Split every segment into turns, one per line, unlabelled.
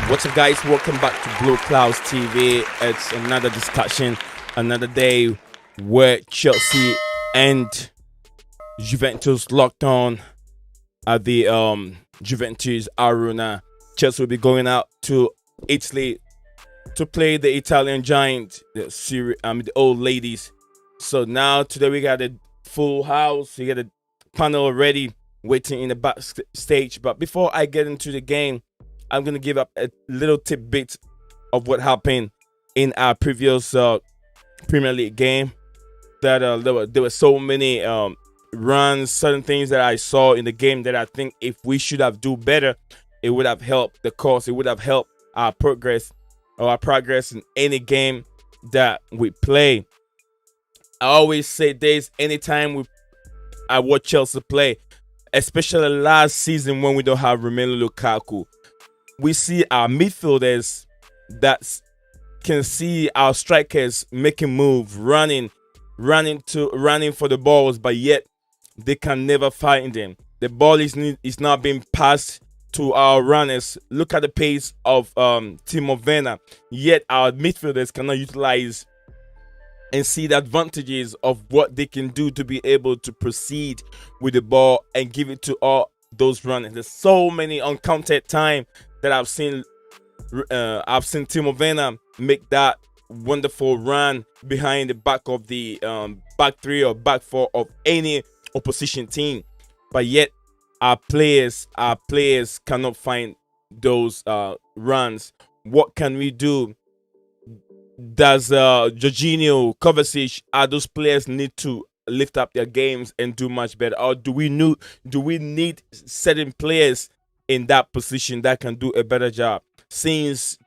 What's up, guys? Welcome back to Blue Clouds TV. It's another discussion, another day where Chelsea and Juventus locked on at the Juventus Arena. Chelsea will be going out to Italy to play the Italian giant, the old ladies. So now today we got a full house. We got a panel already waiting in the backstage. But before I get into the game, I'm gonna give up a little tidbit of what happened in our previous Premier League game. That there were so many runs, certain things that I saw in the game that I think if we should have do better, it would have helped the cause. It would have helped our progress in any game that we play. I always say this anytime I watch Chelsea play, especially last season when we don't have Romelu Lukaku. We see our midfielders that can see our strikers making moves, running for the balls, but yet they can never find them. The ball is not being passed to our runners. Look at the pace of Timo Werner. Yet our midfielders cannot utilize and see the advantages of what they can do to be able to proceed with the ball and give it to all those runners. There's so many uncounted time that I've seen Timo Werner make that wonderful run behind the back of the back three or back four of any opposition team, but yet our players cannot find those runs. What can we do? Does Jorginho, Kovacic, those players need to lift up their games and do much better, or do we need certain players in that position that can do a better job? Since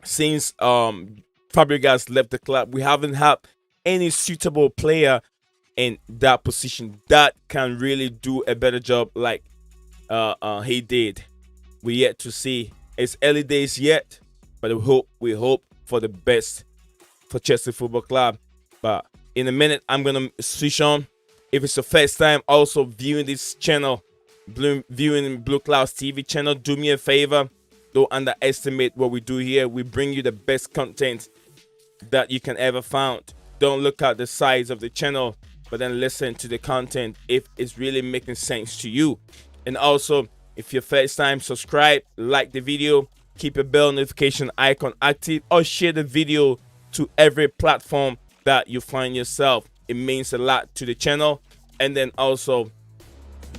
Fabregas left the club, we haven't had any suitable player in that position that can really do a better job like he did. We yet to see. It's early days yet, but we hope for the best for Chelsea Football Club. But in a minute, I'm gonna switch on. If it's your first time also viewing this channel, viewing Blue Clouds TV channel, do me a favor. Don't underestimate what we do here. We bring you the best content that you can ever find. Don't look at the size of the channel, but then listen to the content if it's really making sense to you. And also, if you're first time, subscribe, like the video, keep a bell notification icon active, or share the video to every platform that you find yourself. It means a lot to the channel and then also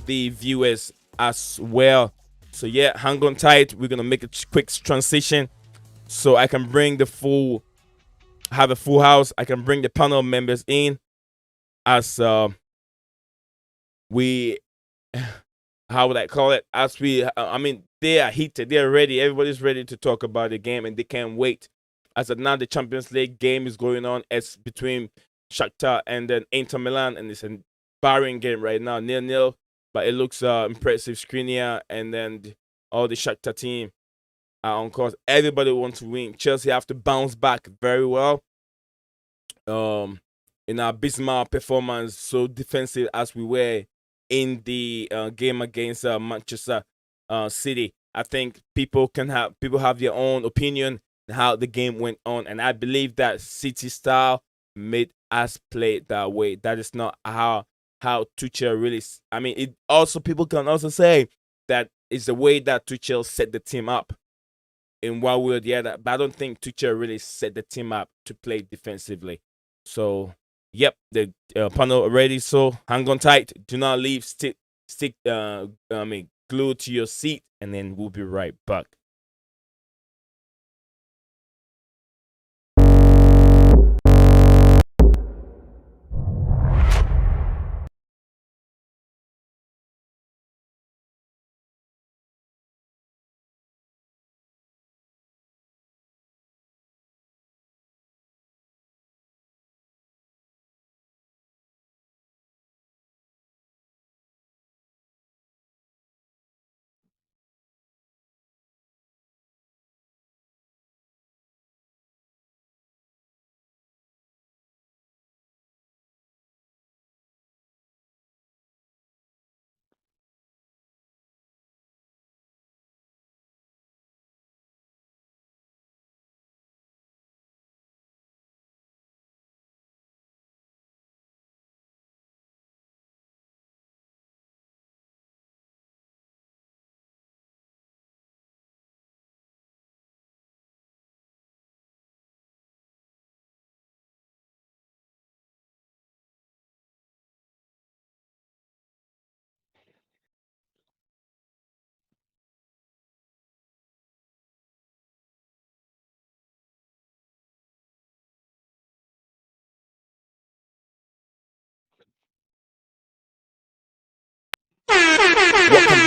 the viewers as well. So yeah, hang on tight. We're gonna make a quick transition so I can bring have a full house. I can bring the panel members in as we how would I call it? As we I mean, they are heated, they're ready, everybody's ready to talk about the game and they can't wait. As of now, the Champions League game is going on. It's between Shakhtar and then Inter Milan, and it's a barring game right now, 0-0. But it looks impressive. Skriniar and then all the Shakhtar team are on course. Everybody wants to win. Chelsea have to bounce back very well. In our abysmal performance, so defensive as we were in the game against Manchester City. I think people have their own opinion on how the game went on, and I believe that City style made us play that way. That is not how Tuchel really. I mean, it also people can also say that it's the way that Tuchel set the team up in one way or the other. But I don't think Tuchel really set the team up to play defensively. So, yep, the panel already. So hang on tight. Do not leave. Stick. Glued to your seat, and then we'll be right back.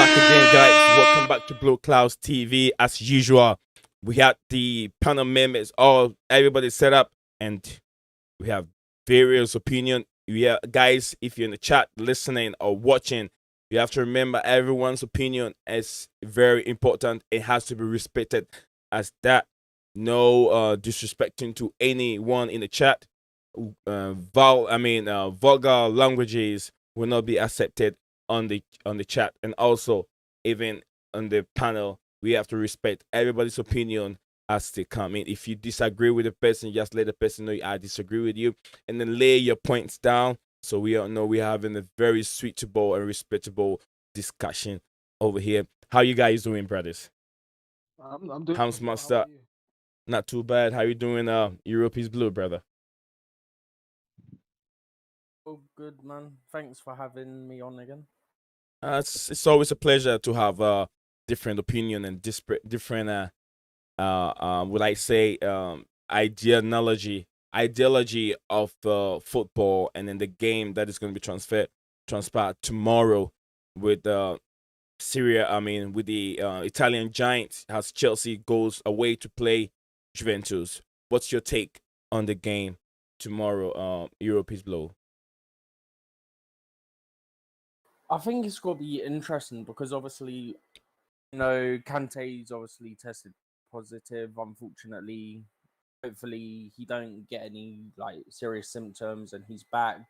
back again, guys. Welcome back to Blue Clouds TV. As usual, we had the panel members, all everybody set up, and we have various opinion. Yeah, guys, if you're in the chat listening or watching, you have to remember everyone's opinion is very important. It has to be respected as that. No disrespecting to anyone in the chat. Vulgar languages will not be accepted on the chat, and also even on the panel. We have to respect everybody's opinion as they come in. If you disagree with the person, just let the person know I disagree with you, and then lay your points down. So we all know we're having a very suitable and respectable discussion over here. How you guys doing, brothers?
I'm doing
House
well. How
Master,
about you?
not too bad. How you doing? Europe is blue, brother.
Oh, good man. Thanks for having me on again.
It's always a pleasure to have different opinion and different would I say ideology of football, and then the game that is going to be transpired tomorrow with Syria. I mean, with the Italian giants as Chelsea goes away to play Juventus. What's your take on the game tomorrow? Europe is blue.
I think it's going to be interesting because obviously, Kante's obviously tested positive. Unfortunately, hopefully he don't get any like serious symptoms and he's back.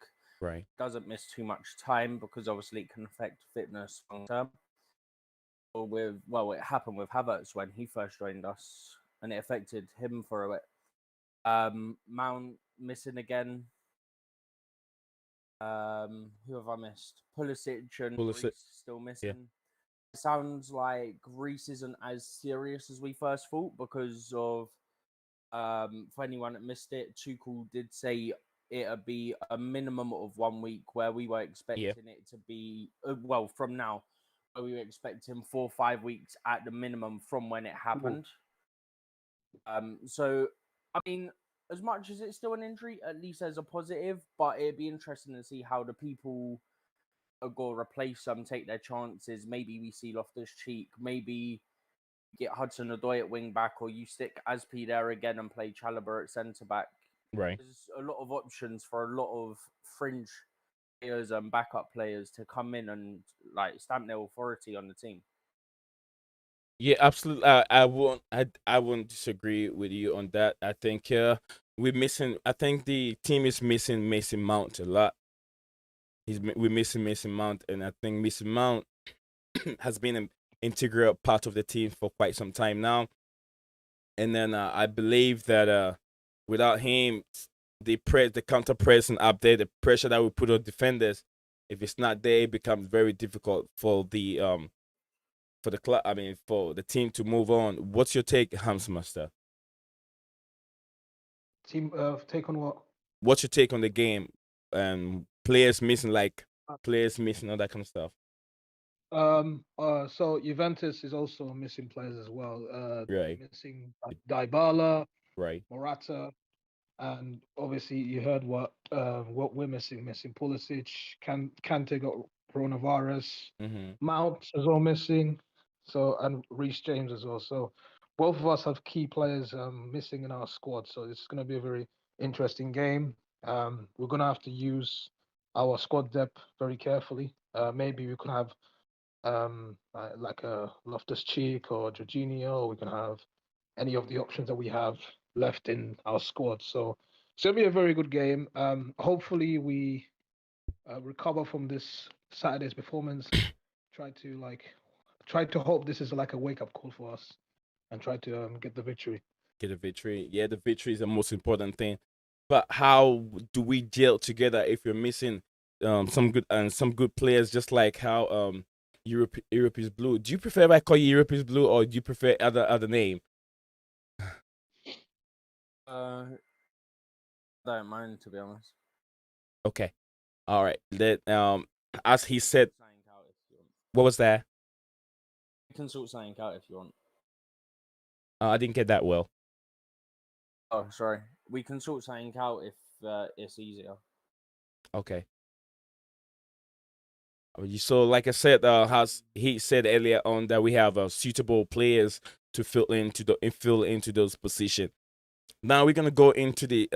Right.
Doesn't miss too much time because obviously it can affect fitness long term. It happened with Havertz when he first joined us, and it affected him for a bit. Mount missing again. Who have I missed? Pulisic and
Pulisic,
Reece still
yeah.
missing. It sounds like Greece isn't as serious as we first thought because of for anyone that missed it, Tuchel did say it'd be a minimum of 1 week where we were
Yeah.
expecting it to be from now, where we were expecting 4 or 5 weeks at the minimum from when it happened. So I mean, as much as it's still an injury, at least there's a positive. But it'd be interesting to see how the people go replace them, take their chances. Maybe we see Loftus Cheek. Maybe get Hudson Odoi at wing back, or you stick Aspi there again and play Chalobah at centre back.
Right.
There's a lot of options for a lot of fringe players and backup players to come in and like stamp their authority on the team.
Yeah, absolutely. I won't disagree with you on that. I think we're missing. I think the team is missing Mason Mount a lot. We're missing Mason Mount, and I think Mason Mount has been an integral part of the team for quite some time now. And then I believe that without him, the counter press and up there, the pressure that we put on defenders, if it's not there, it becomes very difficult for the club. I mean, for the team to move on. What's your take, Hamsmaster?
Team take on what?
What's your take on the game? Players missing, all that kind of stuff.
So Juventus is also missing players as well.
Right.
Missing Dybala,
Right.
Morata, and obviously you heard what we're missing Pulisic, Kante got coronavirus,
Mm-hmm.
Mount as well missing, so and Reece James as well. So both of us have key players missing in our squad. So it's going to be a very interesting game. We're going to have to use our squad depth very carefully. Maybe we could have like a Loftus Cheek or Jorginho, or we can have any of the options that we have left in our squad. So it's gonna be a very good game. Hopefully we recover from this Saturday's performance. Try to hope this is like a wake up call for us, and try to get the victory.
Get a victory. Yeah, the victory is the most important thing. But how do we gel together if you're missing some good players? Just like how Europe is blue. Do you prefer if I call you Europe is blue, or do you prefer other name?
Don't mind, to be honest.
Okay. All right. As he said,
Something out if you want.
what was that?
You can sort something out if you want.
I didn't get that well.
Oh, sorry. We can sort something out if it's easier.
Okay. So, like I said, has he said earlier on that we have suitable players to fill into those positions. Now we're gonna go into the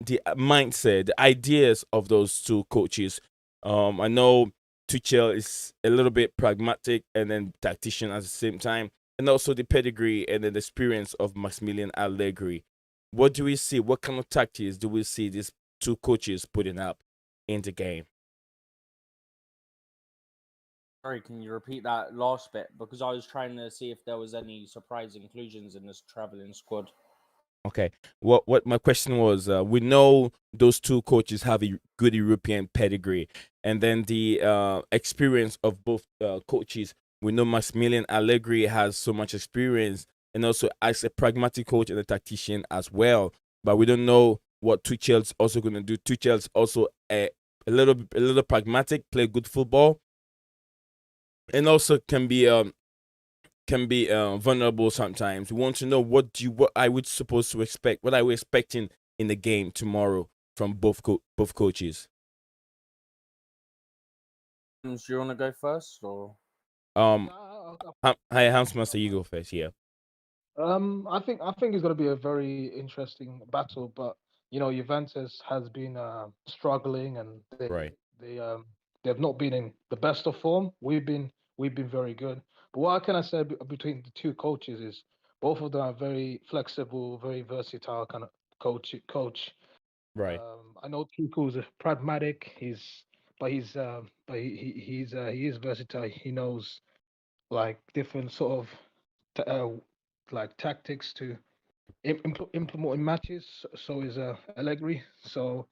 mindset, the ideas of those two coaches. I know Tuchel is a little bit pragmatic and then tactician at the same time, and also the pedigree and then the experience of Maximilian Allegri. What do we see? What kind of tactics do we see these two coaches putting up in the game?
Sorry, can you repeat that last bit? Because I was trying to see if there was any surprise inclusions in this traveling squad.
Okay. What my question was, we know those two coaches have a good European pedigree, and then the experience of both coaches. We know Maximilian Allegri has so much experience, and also as a pragmatic coach and a tactician as well. But we don't know what Tuchel's also going to do. Tuchel's also a little pragmatic, play good football, and also can be vulnerable sometimes. We want to know what I would supposed to expect. What are we expecting in the game tomorrow from both coaches?
Do you want to go first, or?
Um, hi, Hans
I'll
Master, you go first. Yeah,
I think it's going to be a very interesting battle, but Juventus has been struggling, and
right,
they've not been in the best of form. We've been very good. But what can I say between the two coaches is both of them are very flexible, very versatile kind of coach.
right.
I know Tuchel's pragmatic. He is versatile. He knows like different sort of like tactics to implement in matches. So is Allegri. So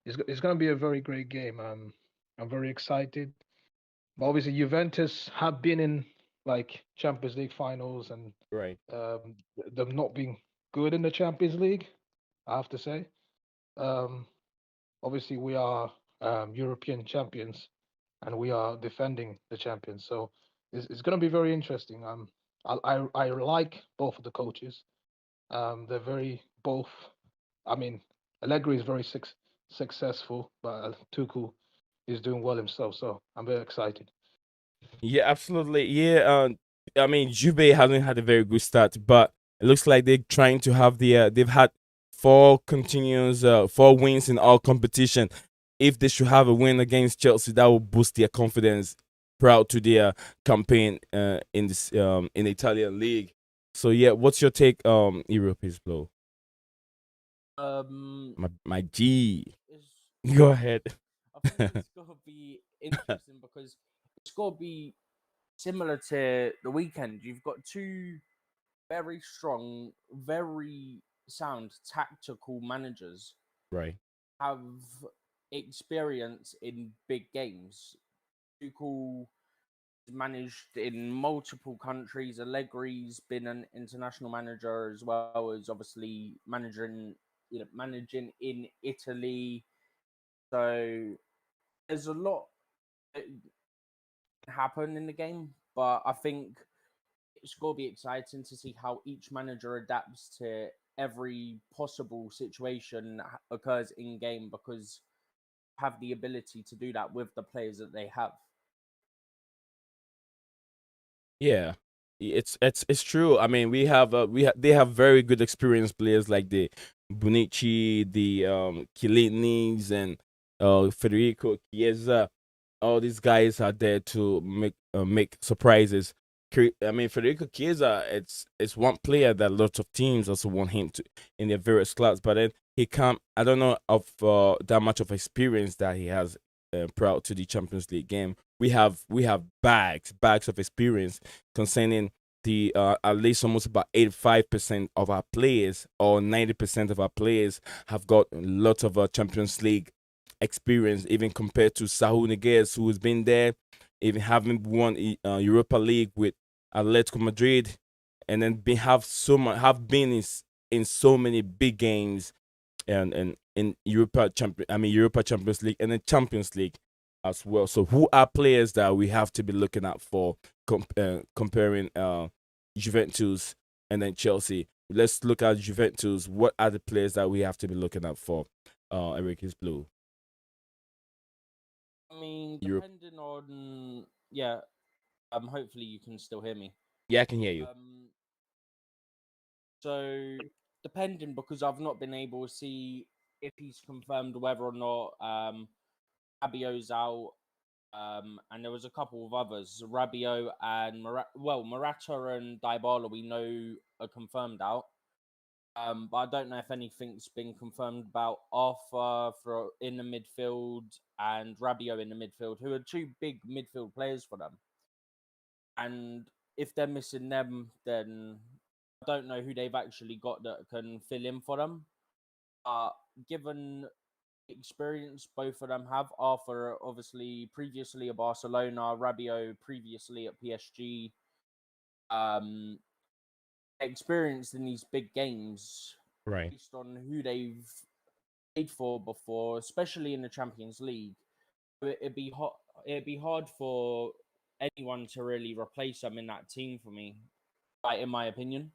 it's going to be a very great game. I'm very excited. But obviously, Juventus have been in like Champions League finals, and
Right.
them not being good in the Champions League. I have to say. Um, Obviously, we are European champions, and we are defending the champions. So it's going to be very interesting. I like both of the coaches. They're very both. I mean, Allegri is very successful, but Tuchel is doing well himself. So I'm very excited.
Yeah, absolutely. Yeah. I mean, Juve hasn't had a very good start, but it looks like they're trying to have they've had four wins in all competition. If they should have a win against Chelsea, that will boost their confidence proud to their campaign in the Italian league. So yeah, what's your take? Europe is blow.
Um,
My G.
it's,
Go ahead.
I think it's got to be interesting because it's got to be similar to the weekend. You've got two very strong, very sound tactical managers
Right.
have experience in big games. Tuchel managed in multiple countries. Allegri's been an international manager as well as obviously managing in Italy. So there's a lot that can happen in the game, but I think it's going to be exciting to see how each manager adapts to every possible situation that occurs in game because have the ability to do that with the players that they have.
Yeah, it's true. I mean, they have very good experienced players like the Bonici, the Chiellini's, and Federico Chiesa. All these guys are there to make surprises. I mean, Federico Chiesa, it's one player that lots of teams also want him to in their various clubs, but then he can't. I don't know of that much of experience that he has proud to the Champions League game. We have bags of experience concerning the at least almost about 85% of our players or 90% of our players have got lots of Champions League experience, even compared to Saul Niguez, who has been there, even having won Europa League with Atletico Madrid, and then have been in so many big games and in Europa Champions League and then Champions League as well. So who are players that we have to be looking out for comparing Juventus and then Chelsea? Let's look at Juventus. What are the players that we have to be looking out for? Eric is blue.
I mean,
Europe.
depending on hopefully you can still hear me.
Yeah, I can hear you.
So depending, because I've not been able to see if he's confirmed whether or not Rabiot's out. And there was a couple of others, Rabiot and Morata and Dybala we know are confirmed out. But I don't know if anything's been confirmed about Arthur for in the midfield and Rabiot in the midfield, who are two big midfield players for them. And if they're missing them, then I don't know who they've actually got that can fill in for them. Given experience both of them have, Arthur obviously previously at Barcelona, Rabiot previously at PSG, experienced in these big games
Right.
based on who they've played for before, especially in the Champions League. It'd be hard for anyone to really replace them in that team for me, like in my opinion.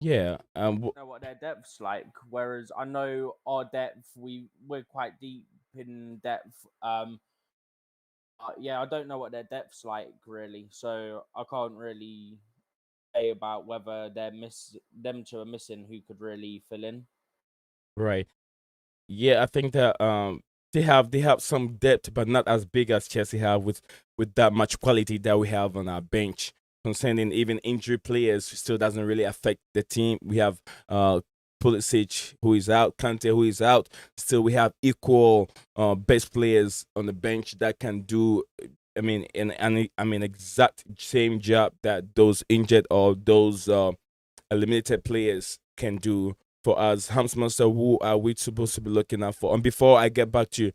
Yeah.
Know what their depth's like. Whereas I know our depth, we're quite deep in depth. Yeah, I don't know what their depth's like really, so I can't really say about whether them two are missing who could really fill in.
Right. Yeah, I think that they have some depth, but not as big as Chelsea have with that much quality that we have on our bench. Concerning even injury players, still doesn't really affect the team. We have Pulisic who is out, Kante who is out. Still, we have equal best players on the bench that can do. I mean, exact same job that those injured or those eliminated players can do for us. Hamsmaster, who are we supposed to be looking out for? And before I get back to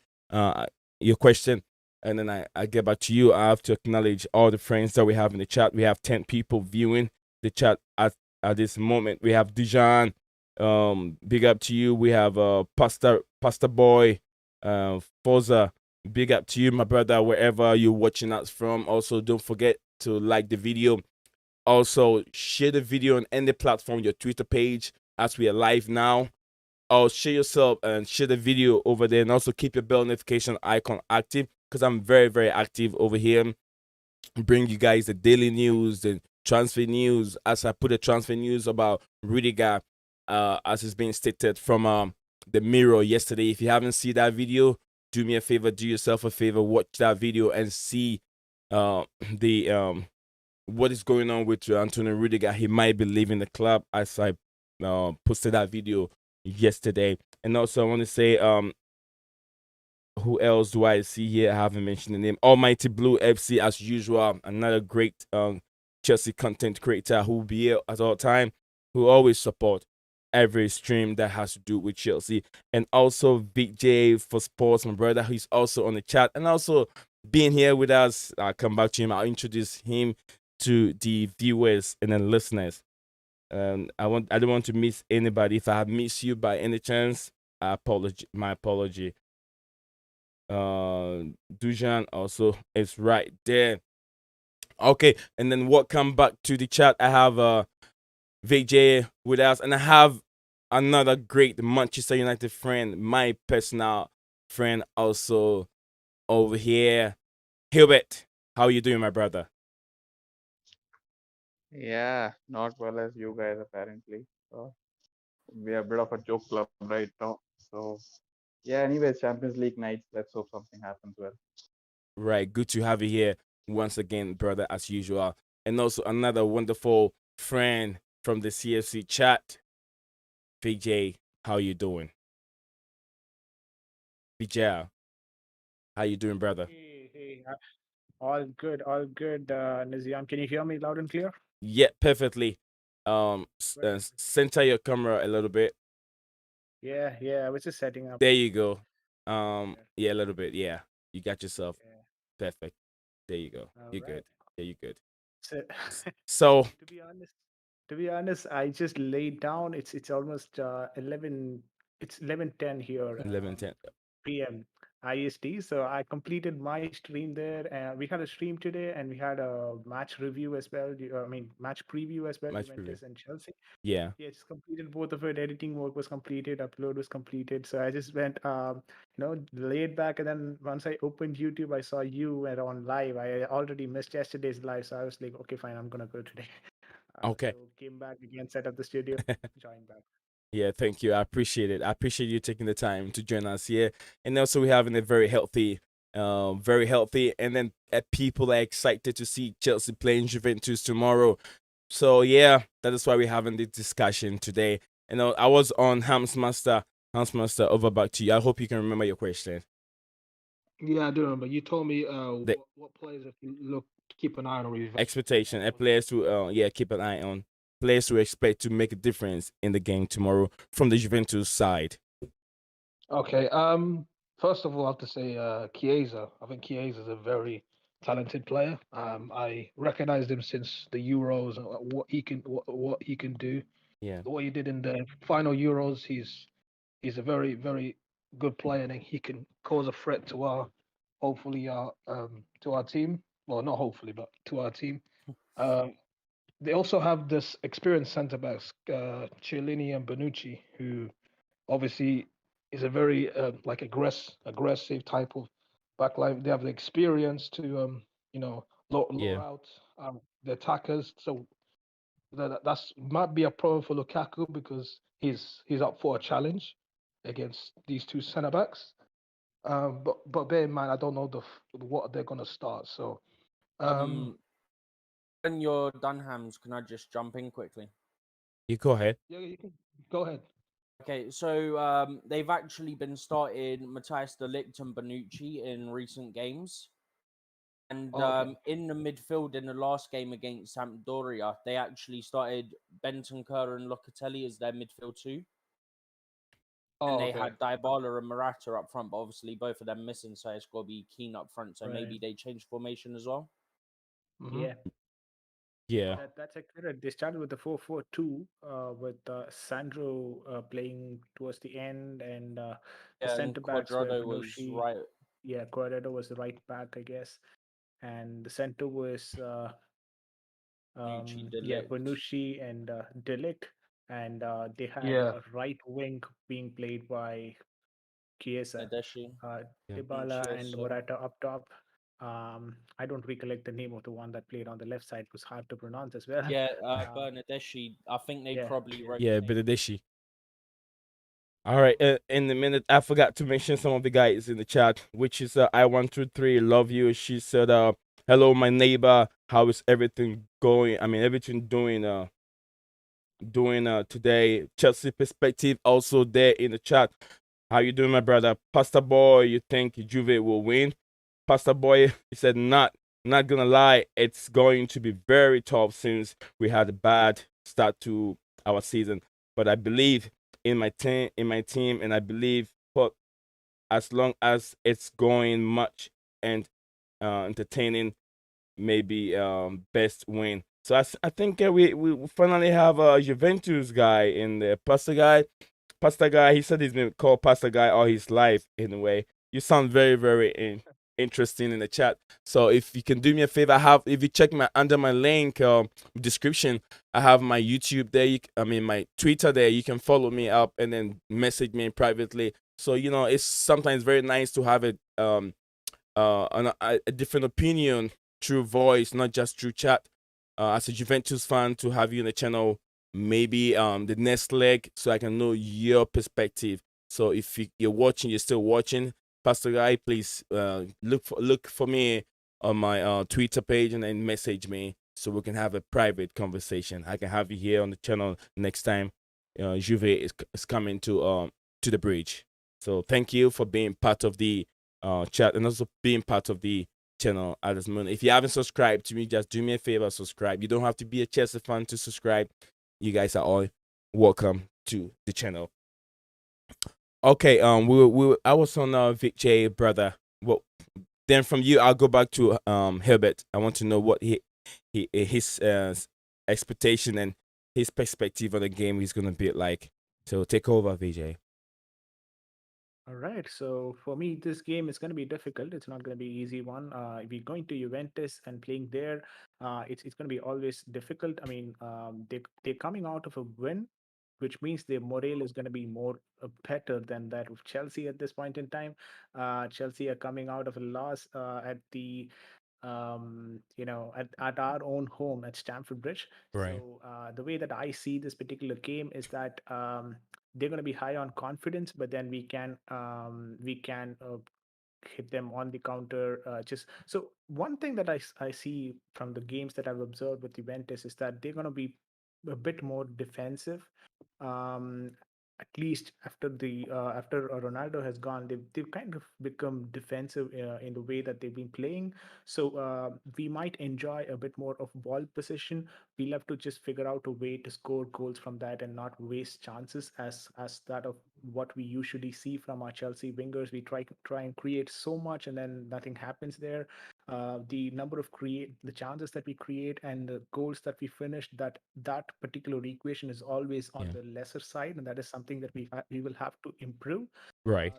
your question, and then I get back to you, I have to acknowledge all the friends that we have in the chat. We have 10 people viewing the chat at this moment. We have Dijon, big up to you. We have Pastor Boy, Forza, big up to you, my brother, wherever you're watching us from. Also, don't forget to like the video. Also, share the video on any platform, your Twitter page, as we are live now. Or share yourself and share the video over there. And also keep your bell notification icon active, because I'm very, very active over here. Bring you guys the daily news and transfer news. As I put a transfer news about Rudiger, as it's being stated from the Mirror yesterday. If you haven't seen that video, do me a favor, do yourself a favor, watch that video and see the what is going on with Antonio Rudiger. He might be leaving the club, as I posted that video yesterday. And also, I want to say, who else do I see here? I haven't mentioned the name. Almighty Blue FC, as usual, another great Chelsea content creator who will be here at all time, who always support every stream that has to do with Chelsea. And also Big J for sports, my brother, who's also on the chat and also being here with us. I'll come back to him. I'll introduce him to the viewers and then listeners. I don't want to miss anybody. If I have missed you by any chance, my apology. Dujan also is right there. Okay, and then welcome back to the chat. I have VJ with us, and I have another great Manchester United friend, my personal friend, also over here. Hilbert, how are you doing, my brother?
Yeah, not well as you guys apparently. We are a bit of a joke club right now. So yeah, anyways, Champions League nights. Let's hope something happens well.
Right, good to have you here once again, brother, as usual. And also another wonderful friend from the CFC chat, VJ. How you doing? VJ, how you doing, brother?
Hey, all good, Nizian. Can you hear me loud and clear?
Yeah, perfectly.
Well,
Center your camera a little bit.
yeah, I was just setting up.
There you go.
Yeah,
Yeah, a little bit. Yeah, you got yourself
yeah.
perfect. There you go.
All
You're
right.
good. Yeah, you're good.
So,
So
to be honest, I just laid down. It's almost 11. It's 11:10 here,
11:10.
p.m. IST. So I completed my stream there. We had a stream today, and we had a match review as well. I mean, match preview as well.
Match preview.
Juventus and Chelsea.
Yeah.
Yeah, just completed both of it. Editing work was completed. Upload was completed. So I just went, laid back, and then once I opened YouTube, I saw you were on live. I already missed yesterday's live, so I was like, okay, fine, I'm gonna go today.
Okay.
So came back again, set up the studio, joined back.
Yeah, thank you. I appreciate it. I appreciate you taking the time to join us here. And also we're having a very healthy. And then people are excited to see Chelsea playing Juventus tomorrow. So yeah, that is why we're having this discussion today. I was on Hamsmaster. Hamsmaster, over back to you. I hope you can remember your question.
Yeah, I do remember. You told me
The
what players if you keep an eye on or review.
expectation, players to keep an eye on. Players who expect to make a difference in the game tomorrow from the Juventus side.
Okay. First of all, I have to say Chiesa. I think Chiesa is a very talented player. I recognized him since the Euros and what he can do.
Yeah.
What he did in the final Euros, he's a very very good player, and he can cause a threat to our team. Well, not hopefully, but to our team. They also have this experienced centre backs, Chiellini and Bonucci, who obviously is a very aggressive type of backline. They have the experience to lure out the attackers. So that's might be a problem for Lukaku because he's up for a challenge against these two centre backs. But bear in mind, I don't know what they're gonna start. So
when you're done, Hams, can I just jump in quickly?
You go ahead.
yeah, you can go ahead.
Okay, so they've actually been starting Matthias de Ligt and Bonucci in recent games. And
Okay.
in the midfield in the last game against Sampdoria, they actually started Bentancur and Locatelli as their midfield too. And they had Dybala and Morata up front, but obviously both of them missing, so it's got to be Keane up front. So maybe they changed formation as well.
Mhm.
Yeah.
Yeah.
That's accurate. They started with the 4-4-2 with Sandro playing towards the end, and the centre backs were
Quadrado was
Bonucci.
right.
Yeah, Quadrado was the right back, I guess, and the centre was Bonucci and De Ligt, and they had a right wing being played by Chiesa,
Nadeshi.
Dybala and
also.
Morata up top. I don't recollect the name of the one that played on the left side. It was hard to pronounce as well.
Yeah, Bernadeschi. I think they probably wrote.
Yeah, Benedeshi. All right, in a minute, I forgot to mention some of the guys in the chat, which is I123, love you. She said, hello, my neighbor. How is everything going? I mean, everything doing today. Chelsea perspective also there in the chat. How you doing, my brother? Pastor Boy, you think Juve will win? Pastor Boy, he said, not gonna lie, it's going to be very tough since we had a bad start to our season. But I believe in my team, and I believe for as long as it's going much and entertaining, maybe best win. So I think we finally have a Juventus guy in there. Pastor guy. He said he's been called Pastor guy all his life. In a way, you sound very very interesting in the chat. So if you can do me a favor, if you check under my link description, I have my YouTube there. My Twitter there. You can follow me up and then message me privately. So it's sometimes very nice to have a different opinion through voice, not just through chat. As a Juventus fan, to have you in the channel, maybe the next leg, so I can know your perspective. So if you're still watching, Pastor Guy, please look for me on my Twitter page and then message me so we can have a private conversation. I can have you here on the channel next time. Juve is coming to the bridge. So thank you for being part of the chat and also being part of the channel at this moment. If you haven't subscribed to me, just do me a favor, subscribe. You don't have to be a Chelsea fan to subscribe. You guys are all welcome to the channel. Okay, I was on Vic J, brother. Well, then from you, I'll go back to Herbert. I want to know what his expectation and his perspective on the game he's gonna be like. So take over, VJ.
All right. So for me, this game is going to be difficult. It's not going to be easy one. We're going to Juventus and playing there. It's going to be always difficult. I mean, they're coming out of a win, which means their morale is going to be more better than that of Chelsea at this point in time. Chelsea are coming out of a loss at the at our own home at Stamford Bridge.
Right.
So the way that I see this particular game is that they're going to be high on confidence, but then we can hit them on the counter. Just so one thing that I see from the games that I've observed with Juventus is that they're going to be a bit more defensive. Um, at least after Ronaldo has gone, they've kind of become defensive in the way that they've been playing. So we might enjoy a bit more of ball possession. We'll have to just figure out a way to score goals from that and not waste chances as that of what we usually see from our Chelsea wingers. We try and create so much and then nothing happens there. The number of create the chances that we create and the goals that we finish, that particular equation is always on
Yeah.
the lesser side, and that is something that we will have to improve.
Right.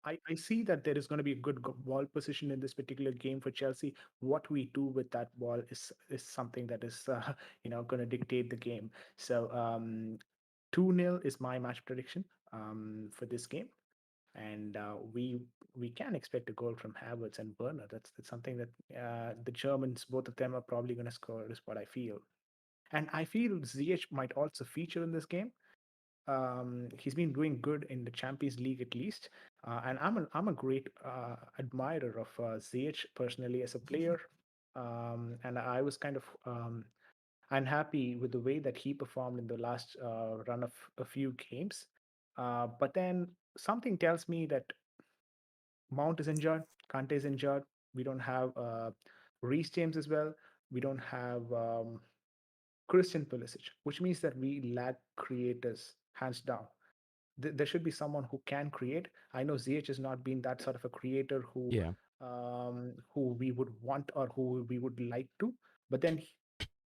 I see that there is going to be a good ball position in this particular game for Chelsea. What we do with that ball is something that is going to dictate the game. So 2-0 is my match prediction for this game, and we can expect a goal from Havertz and Werner. That's something that the Germans, both of them, are probably going to score. Is what I feel, and I feel Ziyech might also feature in this game. He's been doing good in the Champions League at least, and I'm a great admirer of Ziyech personally as a player, and I was kind of unhappy with the way that he performed in the last run of a few games. But then something tells me that Mount is injured, Kante is injured. We don't have Reece James as well. We don't have Christian Pulisic, which means that we lack creators, hands down. There should be someone who can create. I know ZH has not been that sort of a creator
Yeah.
who we would want or who we would like to, but then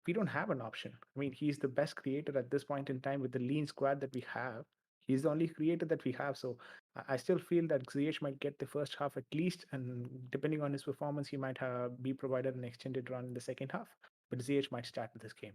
we don't have an option. I mean, he's the best creator at this point in time with the lean squad that we have. He's the only creator that we have. So I still feel that ZH might get the first half at least, and depending on his performance, he might be provided an extended run in the second half. But ZH might start with this game.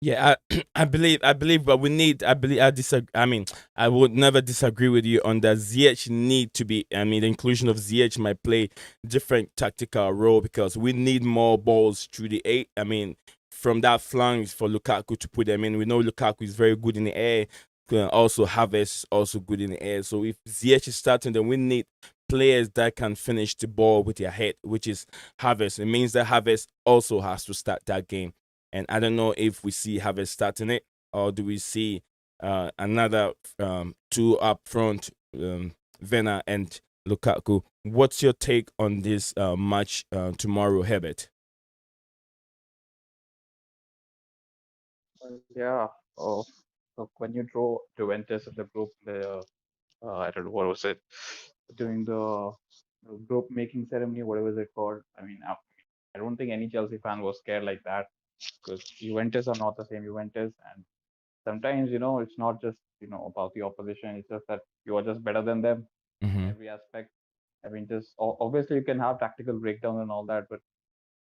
Yeah, I believe, but we need. I believe, I disagree. I mean, I would never disagree with you on that. ZH need to be. I mean, the inclusion of ZH might play different tactical role because we need more balls through the eight. I mean, from that flanks for Lukaku to put them in. We know Lukaku is very good in the air. Also, Havertz is also good in the air. So if ZH is starting, then we need players that can finish the ball with their head, which is Havertz. It means that Havertz also has to start that game. And I don't know if we see Havertz starting it or do we see another two up front, Vena and Lukaku. What's your take on this match tomorrow, Herbert?
Yeah. Oh, look, when you draw Juventus in the group, I don't know what was it during the group making ceremony, whatever it called. I mean, I don't think any Chelsea fan was scared like that because Juventus are not the same Juventus, and sometimes it's not just about the opposition. It's just that you are just better than them in
Mm-hmm.
every aspect. I mean, just obviously you can have tactical breakdowns and all that, but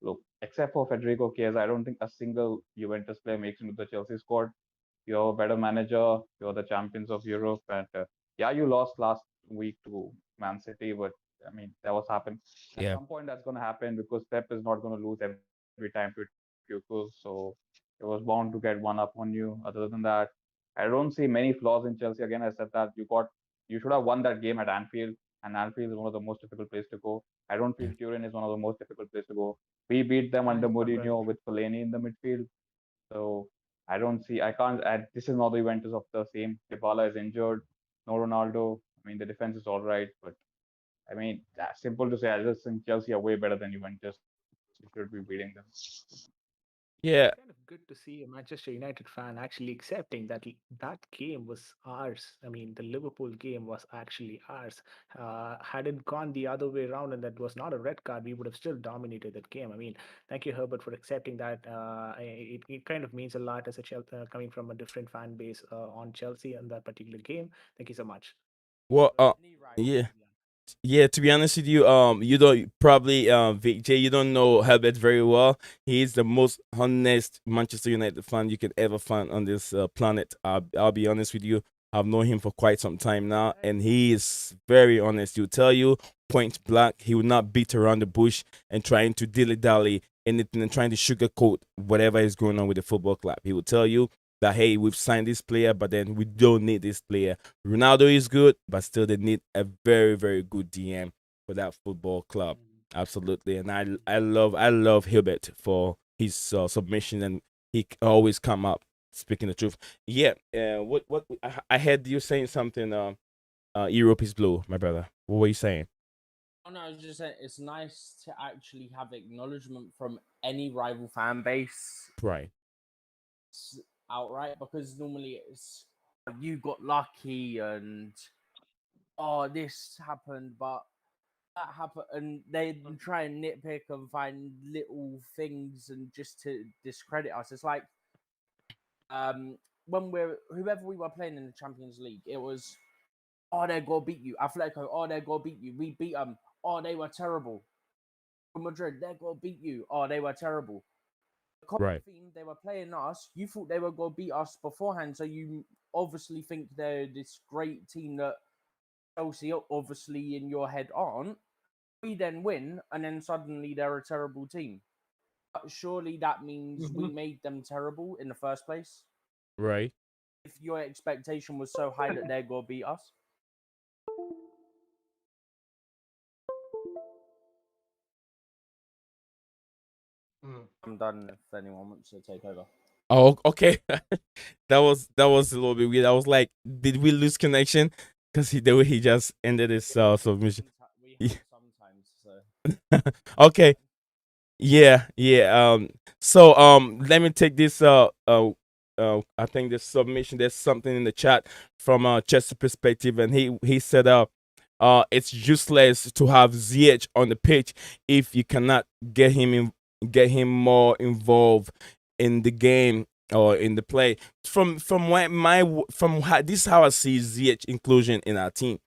look, except for Federico Chiesa, I don't think a single Juventus player makes into the Chelsea squad. You're a better manager. You're the champions of Europe, and yeah, you lost last week to Man City, but I mean that was happened. At
Yeah.
some point, that's going to happen because Pep is not going to lose every time to Tuchel, so it was bound to get one up on you. Other than that, I don't see many flaws in Chelsea. Again, I said that you should have won that game at Anfield, and Anfield is one of the most difficult places to go. I don't feel
Yeah.
Turin is one of the most difficult places to go. We beat them under
I'm right.
Mourinho with Fellaini in the midfield. So I don't see. I can't. This is not the Juventus of the same. Dybala is injured. No Ronaldo. I mean, the defense is all right, but I mean, that's simple to say. I just think Chelsea are way better than Juventus. We should be beating them.
Yeah.
It's kind of good to see a Manchester United fan actually accepting that that game was ours. I mean, the Liverpool game was actually ours. Had it gone the other way around and that was not a red card, we would have still dominated that game. I mean, thank you, Herbert, for accepting that. It kind of means a lot as a coming from a different fan base on Chelsea and that particular game. Thank you so much.
Well,
Any
yeah.
rival, yeah.
Yeah, to be honest with you, you don't probably VJ, you don't know Herbert very well. He is the most honest Manchester United fan you could ever find on this planet. I'll be honest with you. I've known him for quite some time now, and he is very honest. He'll tell you point blank. He will not beat around the bush and trying to dilly dally anything and trying to sugarcoat whatever is going on with the football club. He will tell you that hey, we've signed this player, but then we don't need this player. Ronaldo is good, but still they need a very very good DM for that football club. Absolutely, and I love Hilbert for his submission, and he always come up speaking the truth. Yeah, what I heard you saying something. Europe is blue, my brother. What were you saying?
Oh no, I was just saying it's nice to actually have acknowledgement from any rival fan base
Right,
outright, because normally it's you got lucky and oh this happened, but that happened, and they try and nitpick and find little things and just to discredit us. It's like when we're whoever we were playing in the Champions League, it was oh they're gonna beat you, Atletico, oh they're gonna beat you, we beat them, oh they were terrible. Madrid, they're gonna beat you, oh they were terrible. The common
right,
theme, they were playing us. You thought they were gonna beat us beforehand, so you obviously think they're this great team that Chelsea obviously in your head aren't. We then win, and then suddenly they're a terrible team. But surely that means we
Mhm.
made them terrible in the first place.
right.
If your expectation was so high that they're gonna beat us,
Mm.
I'm done. If anyone wants to take over,
Oh, okay. That was a little bit weird. I was like, did we lose connection? Because the way he just ended his submission.
we have sometimes. So
Okay. Yeah, yeah. So let me take this. I think this submission. There's something in the chat from Chester perspective, and he said it's useless to have ZH on the pitch if you cannot get him more involved in the game or in the play. From from how, this is how I see ZH inclusion in our team.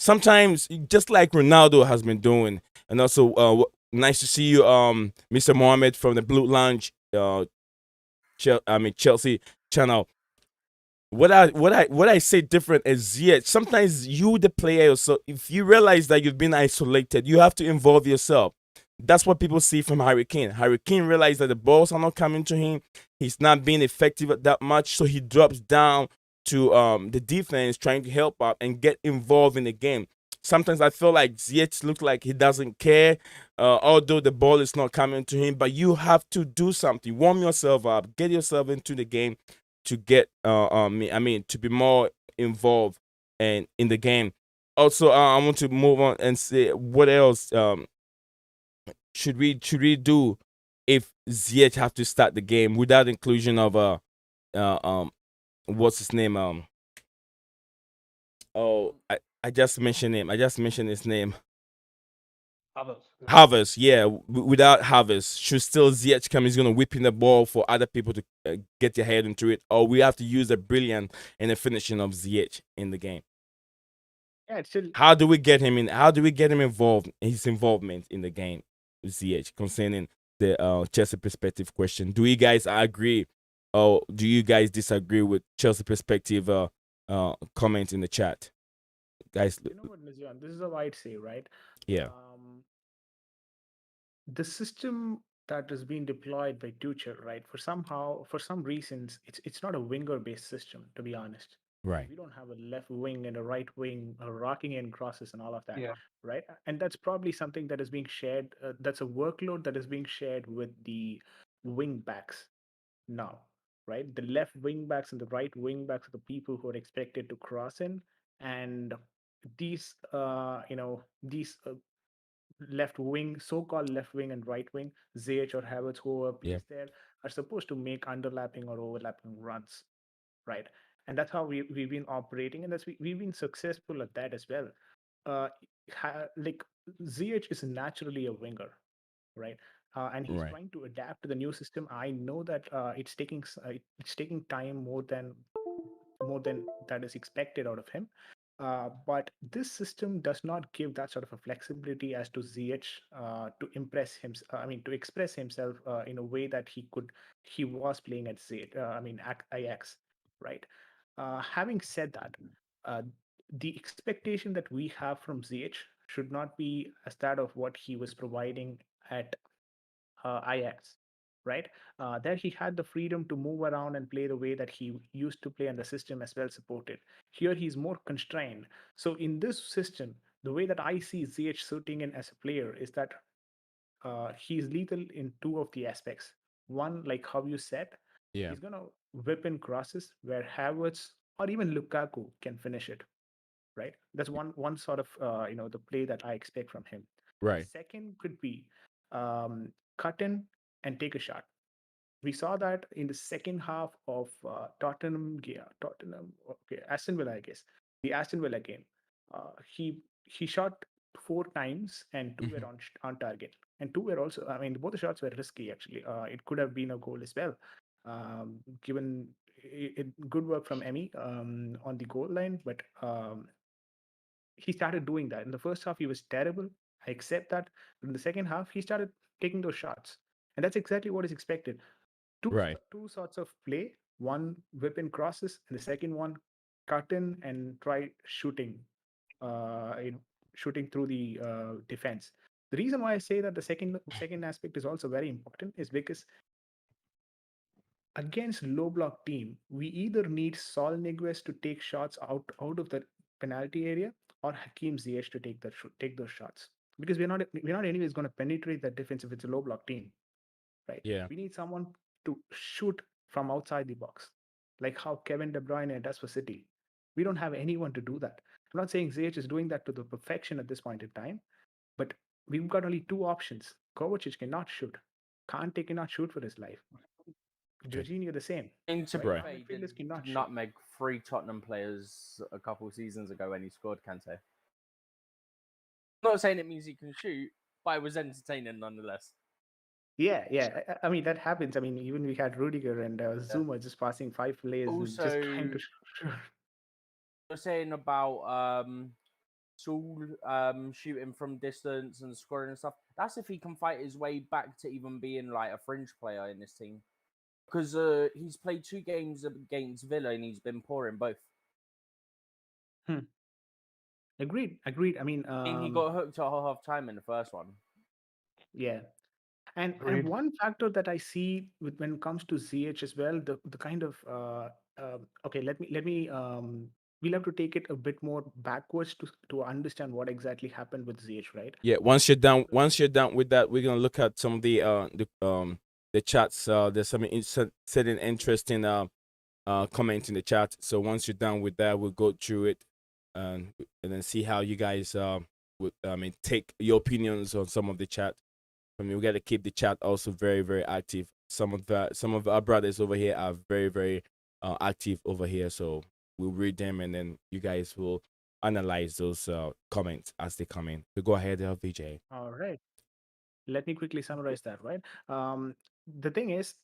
Sometimes just like Ronaldo has been doing, and also nice to see you, Mr. Mohammed from the Blue Lounge, Chelsea channel. What I say different is yeah, sometimes you the player, so if you realize that you've been isolated, you have to involve yourself. That's what people see from Harry Kane. Harry Kane realized that the balls are not coming to him. He's not being effective at that much, so he drops down to the defense, trying to help out and get involved in the game. Sometimes I feel like Ziyech looks like he doesn't care, although the ball is not coming to him. But you have to do something. Warm yourself up. Get yourself into the game to get to be more involved and in the game. Also, I want to move on and say what else should we do if Ziyech have to start the game without inclusion of uh um what's his name oh I just mentioned him. I just mentioned his name.
Others. Yeah.
Havertz, yeah. Without Havertz, should still Ziyech come? He's gonna whip in the ball for other people to get their head into it, or we have to use the brilliant and the finishing of Ziyech in the game.
Yeah, it's still
How do we get him in? How do we get him involved? His involvement in the game, Ziyech, concerning the Chelsea perspective question. Do you guys agree, or do you guys disagree with Chelsea perspective? Comment in the chat, guys.
you know what, Nizyan, this is how I'd say, right?
Yeah,
Um, the system that is being deployed by Tuchel, right? For some reasons, it's not a winger-based system, to be honest.
right,
We don't have a left wing and a right wing, rocking in crosses and all of that,
Yeah.
right? And that's probably something that is being shared. That's a workload that is being shared with the wing backs now, right? The left wing backs and the right wing backs are the people who are expected to cross in, and these left wing, so-called left wing and right wing, Ziyech or Havertz, whoever
yeah,
plays there, are supposed to make underlapping or overlapping runs, right? And that's how we've been operating, and we've been successful at that as well. Uh, like Ziyech is naturally a winger, right? And he's
right,
trying to adapt to the new system. I know that it's taking time more than that is expected out of him. But this system does not give that sort of a flexibility as to ZH to impress him. I mean, to express himself in a way that he was playing at ZH. I mean, IX, right? Having said that, uh, the expectation that we have from ZH should not be as that of what he was providing at IX, right? There he had the freedom to move around and play the way that he used to play, and the system as well supported. Here he's more constrained. So in this system, the way that I see ZH suiting in as a player is that he's lethal in two of the aspects. One, like how you said,
Yeah.
he's gonna whip in crosses where Havertz or even Lukaku can finish it, right? That's one sort of the play that I expect from him. The
Right.
second could be cut in and take a shot. We saw that in the second half of okay, Aston Villa, I guess, the Aston Villa game. He shot four times and two were
Mhm.
on target, and two were also. I mean, both the shots were risky. Actually, it could have been a goal as well. Given good work from Emmy on the goal line, but he started doing that. In the first half, he was terrible. I accept that. But in the second half, he started taking those shots, and that's exactly what is expected.
Right.
Two sorts of play: one whip in crosses, and the second one cut in and try shooting, shooting through the defense. The reason why I say that the second aspect is also very important is because against low block team, we either need Sol Niguez to take shots out of the penalty area or Hakim Ziyech to take those shots, because we're not anyways going to penetrate that defense if it's a low block team, right?
Yeah.
We need someone to shoot from outside the box, like how Kevin De Bruyne does for City. We don't have anyone to do that. I'm not saying Ziyech is doing that to the perfection at this point in time, but we've got only two options. Kovacic cannot shoot. Kante cannot shoot for his life.
Okay.
Jorginho the same,
And to
right?
be
Right.
Our
fair, he did
midfielders cannot shoot.
nutmeg three Tottenham players a couple seasons ago when he scored Kante. Not saying it means he can shoot, but it was entertaining nonetheless.
Yeah, yeah. I mean, that happens. I mean, even we had Rudiger and Zuma just passing five players and just trying to.
Also, you're saying about Saul shooting from distance and scoring and stuff. That's if he can fight his way back to even being like a fringe player in this team. Because he's played 2 games against Villa and he's been poor in both.
Hmm. Agreed. Agreed. I mean,
And he got hooked at half time in the first one.
yeah. And
Agreed.
one factor that I see when it comes to ZH as well, the kind of okay, let me we'll have to take it a bit more backwards to understand what exactly happened with ZH, right?
Yeah. Once you're done with that, we're gonna look at some of the chats. There's some certain interesting comments in the chat. So once you're done with that, we'll go through it and then see how you guys would take your opinions on some of the chat. I mean, we got to keep the chat also very, very active. Some of our brothers over here are very, very active over here. So we'll read them and then you guys will analyze those comments as they come in. So go ahead, VJ.
All right. Let me quickly summarize that, right? The thing is,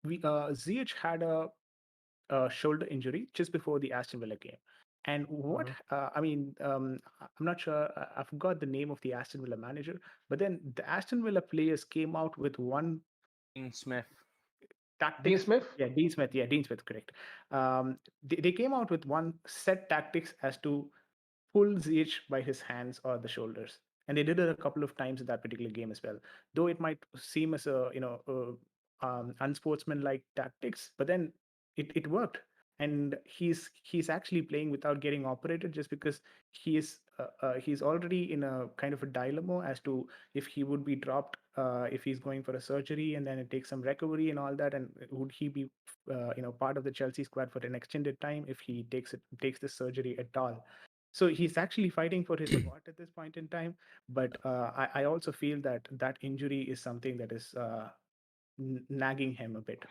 we ZH had a shoulder injury just before the Aston Villa game. And what I mean, I'm not sure. I forgot the name of the Aston Villa manager, but then the Aston Villa players came out with one
Dean Smith.
Dean
tactics.
Smith?
Yeah, Dean Smith. Yeah, Dean Smith, correct. They came out with one set tactics as to pull ZH by his hands or the shoulders. And they did it a couple of times in that particular game as well. Though it might seem as unsportsmanlike tactics, but then it worked. And he's actually playing without getting operated just because he's already in a kind of a dilemma as to if he would be dropped if he's going for a surgery and then it takes some recovery and all that, and would he be part of the Chelsea squad for an extended time if he takes this surgery at all. So he's actually fighting for his spot at this point in time. But I also feel that that injury is something that is nagging him a bit.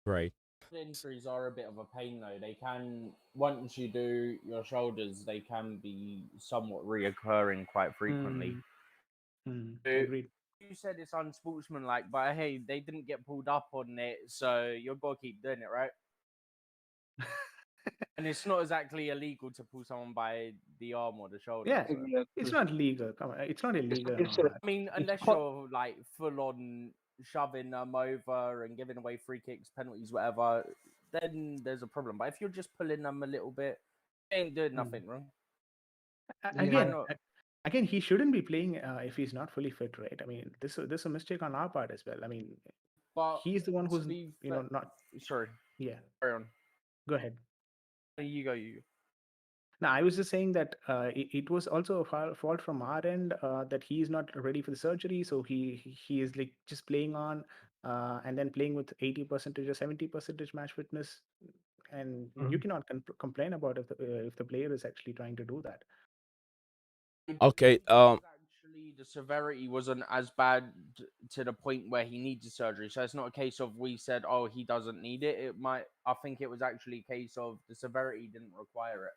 Right.
Injuries are a bit of a pain though. They can, once you do your shoulders, they can be somewhat reoccurring quite frequently.
Agreed.
You said it's unsportsmanlike, but hey, they didn't get pulled up on it, so you've got to keep doing it, right? And it's not exactly illegal to pull someone by the arm or the shoulder.
Yeah,
so-
it's not legal. Come on, it's not illegal. and
it's
all
a-
that.
I mean, unless you're like full on shoving them over and giving away free kicks, penalties, whatever, then there's a problem. But if you're just pulling them a little bit, you ain't doing nothing wrong.
Again,
not-
again, he shouldn't be playing if he's not fully fit, right? I mean, this is a mistake on our part as well. I mean,
But
he's the one
to
who's
be
you know
fair-
not.
Sorry,
Yeah,
carry on.
go ahead.
You go. You.
No, I was just saying that it was also a fault from our end that he is not ready for the surgery, so he is like just playing on and then playing with 80% or 70% match fitness, and you cannot complain about if the player is actually trying to do that.
Okay.
Actually, the severity wasn't as bad to the point where he needed surgery. So it's not a case of we said, "Oh, he doesn't need it." It might. I think it was actually a case of the severity didn't require it.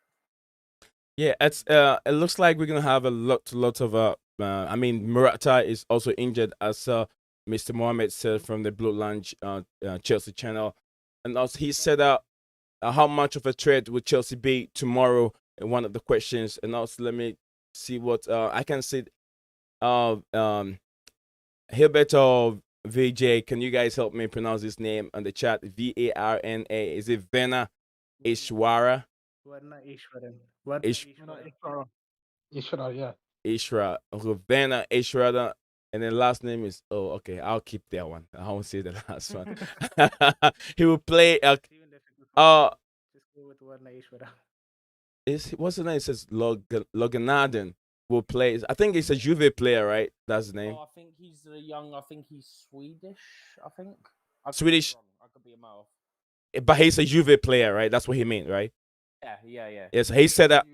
Yeah, it looks like we're gonna have a lot of I mean, Murata is also injured, as Mr. Mohammed said from the Blue Lounge Chelsea channel, and also he said how much of a threat would Chelsea be tomorrow in one of the questions, and also let me see what I can see. Hilberto VJ, can you guys help me pronounce his name on the chat? Varna. Is it Vena Ishwara?
Varna Ishwaran. Varna
Ish-
Ishwaran.
Ishra, yeah.
Ishra, Vena Ishra, and then last name is okay. I'll keep that one. I won't say the last one. He will play.
Even difficult for me. Just go with Varna Ishwara.
What's the name? It says Loganaden will play. I think it's a Juve player, right? That's his name.
Oh, I think he's the young. I think he's Swedish. I think. I could be
Swedish.
wrong. I could be a mouth.
But he's a Juve player, right? That's what he meant, right?
Yeah.
Yes. He said that.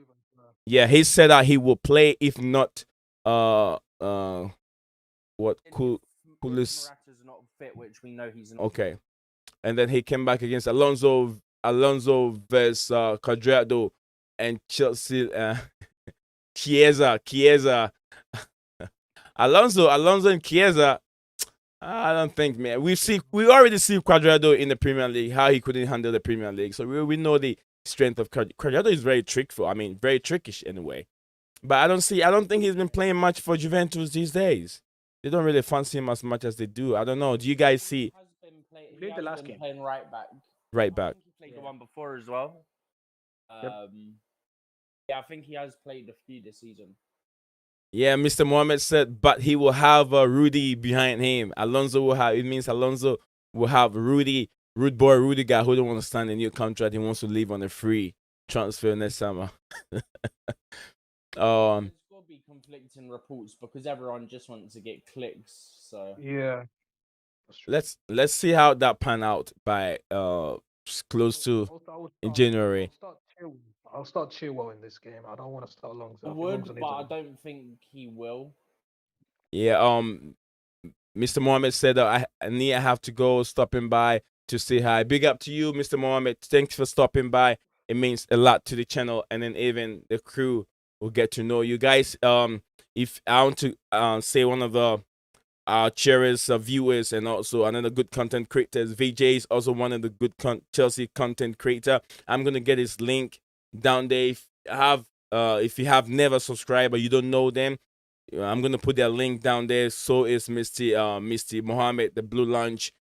Yeah, he said that he will play if not. What
And
cool?
if
Coolest.
Morata's not fit, which we know he's not.
Okay, and then he came back against Alonso versus Cuadrado and Chelsea. Chiesa. Alonso and Chiesa. I don't think, man. We already see Cuadrado in the Premier League, how he couldn't handle the Premier League. So we know the strength of Cuadrado is very trickful. I mean, very trickish anyway. But I don't think he's been playing much for Juventus these days. They don't really fancy him as much as they do. I don't know. Do you guys see
He
Played the last game.
playing right back.
right
I
back?
think he played the
Yeah.
one before as well.
Yep.
Yeah, I think he has played a few this season.
Yeah, Mr. Mohammed said, but he will have Rudy behind him. Alonso will have. It means Alonso will have Rudy guy who don't want to sign a new contract. He wants to leave on a free transfer next summer.
There's got to be conflicting reports because everyone just wants to get clicks. So
Yeah.
Let's see how that pan out by close to in January.
I'll start Chilwell in this game. I don't want to start Alonso.
I
think
would,
Alonso needs
but
a-
I don't think he will.
Yeah, Mr. Mohammed said that I have to go stopping by to say hi. Big up to you, Mr. Mohammed. Thanks for stopping by. It means a lot to the channel, and then even the crew will get to know you guys. If I want to say one of the cherished viewers and also another good content creators, VJ is also one of the good Chelsea content creator. I'm gonna get his link down there. If you have never subscribed or you don't know them, I'm gonna put their link down there. So is Misty Mohammed, the Blue Lounge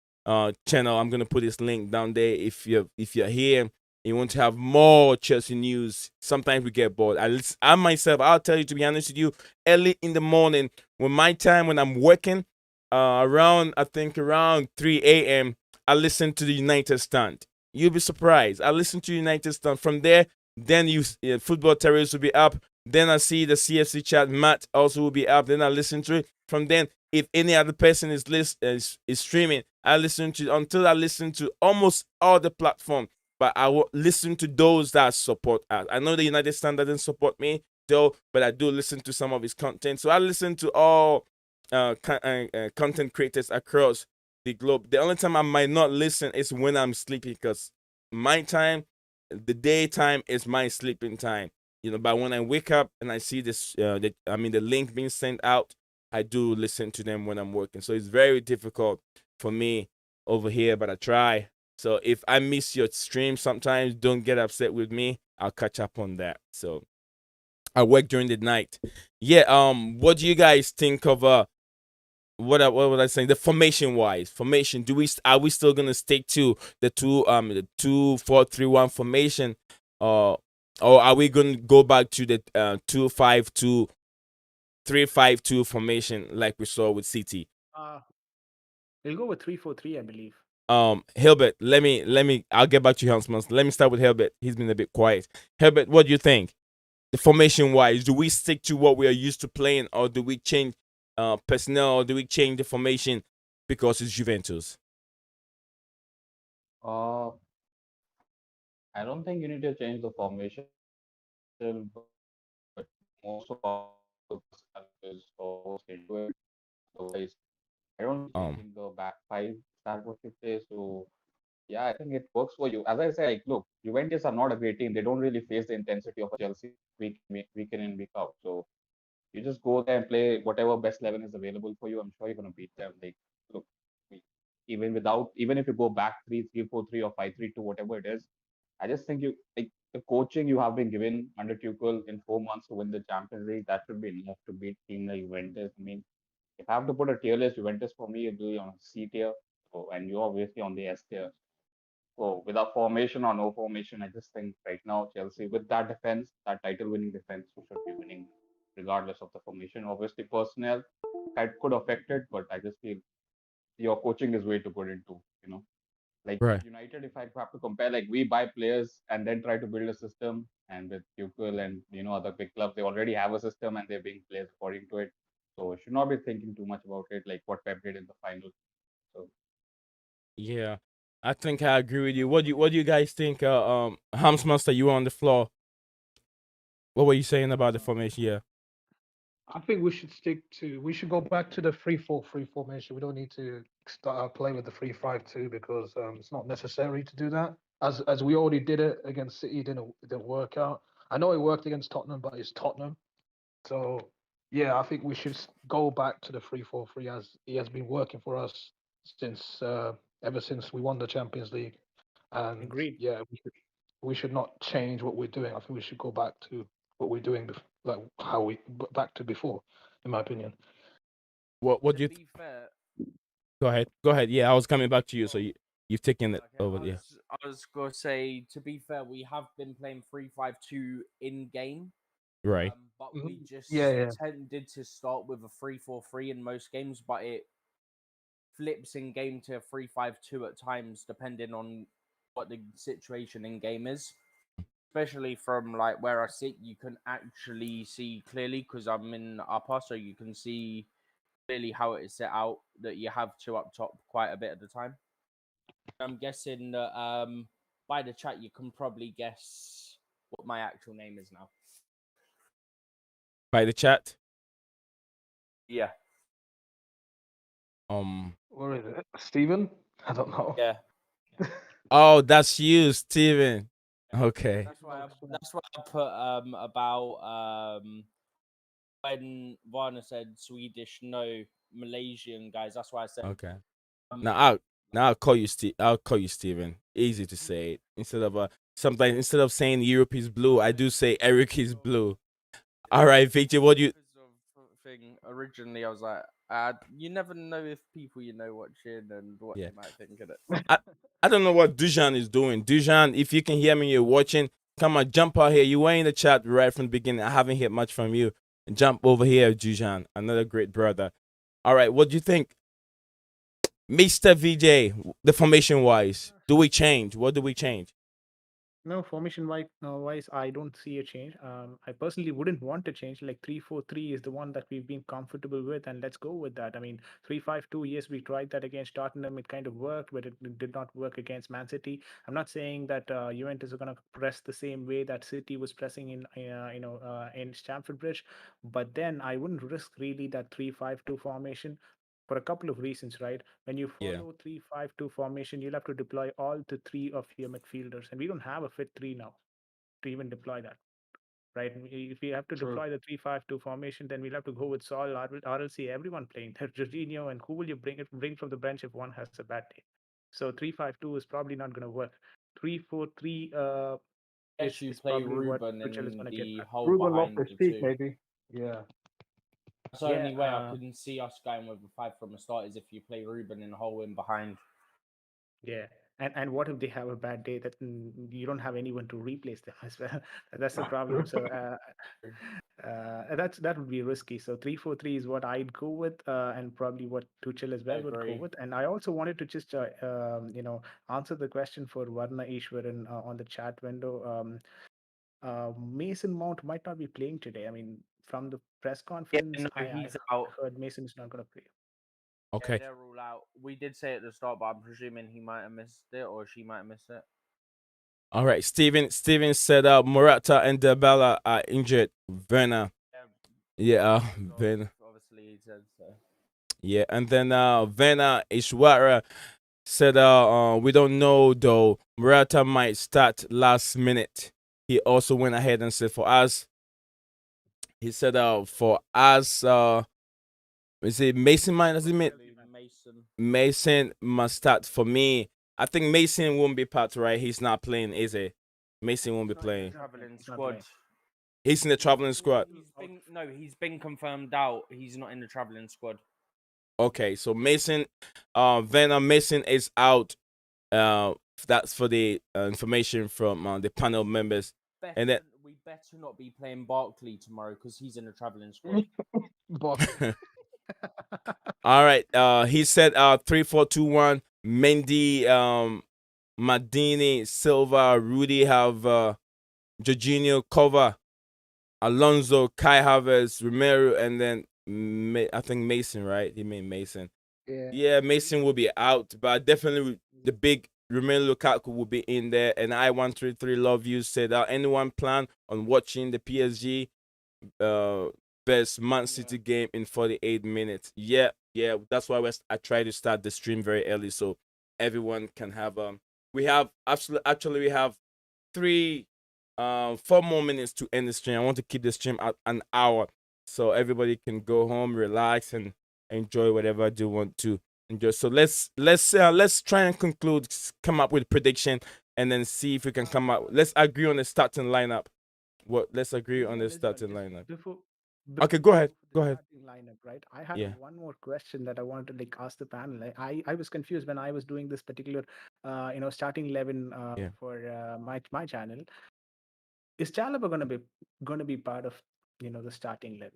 channel. I'm gonna put his link down there. If you're here and you want to have more Chelsea news, sometimes we get bored. I myself, I'll tell you, to be honest with you, early in the morning when I'm working, around 3 a.m. I listen to the United Stand. You'll be surprised. I listen to United Stand. From there, then Football Terrorists will be up. Then I see the CFC chat. Matt also will be up. Then I listen to it. From then, if any other person is streaming, I listen to until I listen to almost all the platform. But I will listen to those that support us. I know the United Stand doesn't support me though, but I do listen to some of his content. So I listen to all content creators across the globe. The only time I might not listen is when I'm sleeping, because my time, the daytime, is my sleeping time. But when I wake up and I see this, the link being sent out, I do listen to them when I'm working. So it's very difficult for me over here, but I try. So if I miss your stream sometimes, don't get upset with me. I'll catch up on that. So I work during the night. Yeah. What do you guys think of what was I saying? The formation wise, formation. Are we still gonna stick to the 2-4-3-1 formation, or are we gonna go back to the 2-5-2 3-5-2 formation like we saw with CT?
Uh, we'll go with 3-4-3, I believe.
Hilbert, I'll get back to you, Hansman. Let me start with Hilbert. He's been a bit quiet. Hilbert, what do you think? The formation wise, do we stick to what we are used to playing, or do we change personnel, or do we change the formation because it's Juventus?
Uh, I don't think you need to change the formation, but more so about the personnel is almost into it. Otherwise, I don't see
Um,
changing the back five start what you play. So yeah, I think it works for you. As I say, like, look, Juventus are not a great team. They don't really face the intensity of a Chelsea week in and week out. So you just go there and play whatever best 11 is available for you. I'm sure you're going to beat them. Like, look, we- even if you go back 3-3-4-3 or 5-3-2, whatever it is, I just think you like the coaching you have been given under Tuchel in 4 months to win the Champions League. That should be enough to beat team like Juventus. I mean, if I have to put a tier list, Juventus for me will be on C tier, so, and you're obviously on the S tier. So without formation or no formation, I just think right now Chelsea with that defense, that title-winning defense, we should be winning regardless of the formation. Obviously, personnel that could affect it, but I just feel your coaching is way too good into, like
right.
with United, if I have to compare, like we buy players and then try to build a system, and with Tuchel and other big clubs, they already have a system and they're being players according to it. So should not be thinking too much about it, like what Pep did in the final. So
Yeah, I think I agree with you. What do you guys think? Hamsmaster, you were on the floor. What were you saying about the formation? Yeah.
I think we should go back to the 3-4-3 formation. We don't need to start play with the 3-5-2 because it's not necessary to do that. As we already did it against City, didn't work out. I know it worked against Tottenham, but it's Tottenham. So yeah, I think we should go back to the 3-4-3 as he has been working for us since ever since we won the Champions League. And
Agreed.
yeah, we should not change what we're doing. I think we should go back to what we're doing, like how we back to before, in my opinion.
What
To
do you?
be fair,
Go ahead. Go ahead. Yeah, I was coming back to you, so
oh,
you've taken it
okay,
over. Yeah.
I was gonna say, to be fair, we have been playing 3-5-2 in game,
Right.
but we
Yeah,
just
yeah,
tended to start with a 3-4-3 in most games, but it flips in game to 3-5-2 at times, depending on what the situation in game is. Especially from like where I sit, you can actually see clearly because I'm in upper, so you can see clearly how it is set out that you have two up top quite a bit of the time. I'm guessing that by the chat you can probably guess what my actual name is now.
By the chat.
Yeah,
where is it? Steven? I don't know.
yeah.
Oh, that's you, Steven. Okay.
That's why I put about when Varner said Swedish, no Malaysian guys. That's why I said
Okay.
um,
Now I'll call you Steve. I'll call you Steven. Easy to say it. Instead of saying Europe is blue, I do say Eric is blue. All right, VJ. What do you?
thing originally. I was like, you never know if people watching and what
Yeah.
they might think of it.
I, I don't know what Dujan is doing. Dujan, if you can hear me, you're watching. Come on, jump out here. You were in the chat right from the beginning. I haven't heard much from you. Jump over here, Dujan. Another great brother. All right, what do you think, Mr. VJ? The formation wise, do we change? What do we change?
No, wise, I don't see a change. I personally wouldn't want to change. Like 3-4-3 is the one that we've been comfortable with, and let's go with that. I mean, 3-5-2. Yes, we tried that against Tottenham. It kind of worked, but it did not work against Man City. I'm not saying that Juventus are going to press the same way that City was pressing in Stamford Bridge, but then I wouldn't risk really that 3-5-2 formation for a couple of reasons, right? When you
Yeah,
follow 3-5-2 formation, you'll have to deploy all the three of your midfielders, and we don't have a fit three now to even deploy that, right? If we have to
True.
deploy the 3-5-2 formation, then we'll have to go with Saul, RLC, everyone playing. There's Jorginho, and who will you bring from the bench if one has a bad day? So 3-5-2 is probably not going to work. 3-4-3
Yes, you
is
play
probably what
Ruben
Tuchel is
in
going to get
the
back.
hole
Ruben
behind
Loftus
the
Cheek,
two.
maybe. Yeah.
That's the
Yeah,
only way I couldn't see us going with a 5 from the start is if you play Ruben in the hole in behind.
yeah. And what if they have a bad day that you don't have anyone to replace them as well? That's the problem. So that would be risky. So 3-4-3 is what I'd go with, and probably what Tuchel as
I
well would go
agree.
with. And I also wanted to just answer the question for Varna Ishwaran on the chat window. Mason Mount might not be playing today. I mean, from the press
Yeah,
conference,
no,
I
he's out.
heard Mason is not going to play.
Yeah,
Okay.
they're all out. We did say at the start, but I'm presuming he might have missed it or she might have missed it.
All right. Steven said Morata and Dybala are injured. Werner. Yeah, Werner.
Obviously, he said so.
Yeah, and then Werner Ishwara said we don't know though. Morata might start last minute. He also went ahead and said for us, he said for us is it Mason might does it mean
Mason.
Mason must start for me. I think Mason won't be part, right? He's not playing, is it? Mason won't be playing.
Traveling
He's not
squad.
playing.
He's in the traveling squad.
He's been confirmed out. He's not in the traveling squad.
Okay, so Mason, Werner Mason is out. That's for the information from the panel members. And then
We better not be playing Barkley tomorrow because he's in the traveling squad.
But
all right, he said 3-4-2-1. Mendy, Madini, Silva, Rudy have Jorginho cover, Alonso, Kai Havertz, Romero, and then I think Mason, right? He made Mason. Yeah, Mason will be out, but definitely the big Romelu Lukaku will be in there. And I133 Love You said, anyone plan on watching the PSG best Man City game in 48 minutes? Yeah, that's why I try to start the stream very early so everyone can have we have actually we have 4 more minutes to end the stream. I want to keep the stream at an hour so everybody can go home, relax, and enjoy whatever they want to enjoy. So let's try and conclude, come up with prediction, and then see if we can come up. Let's agree on the starting lineup. Let's agree on the starting lineup. Okay, go ahead. Go ahead.
Lineup, right? I had
Yeah.
one more question that I wanted to ask the panel. I was confused when I was doing this particular, starting 11 for my channel. Is Chalobah going to be part of the starting 11?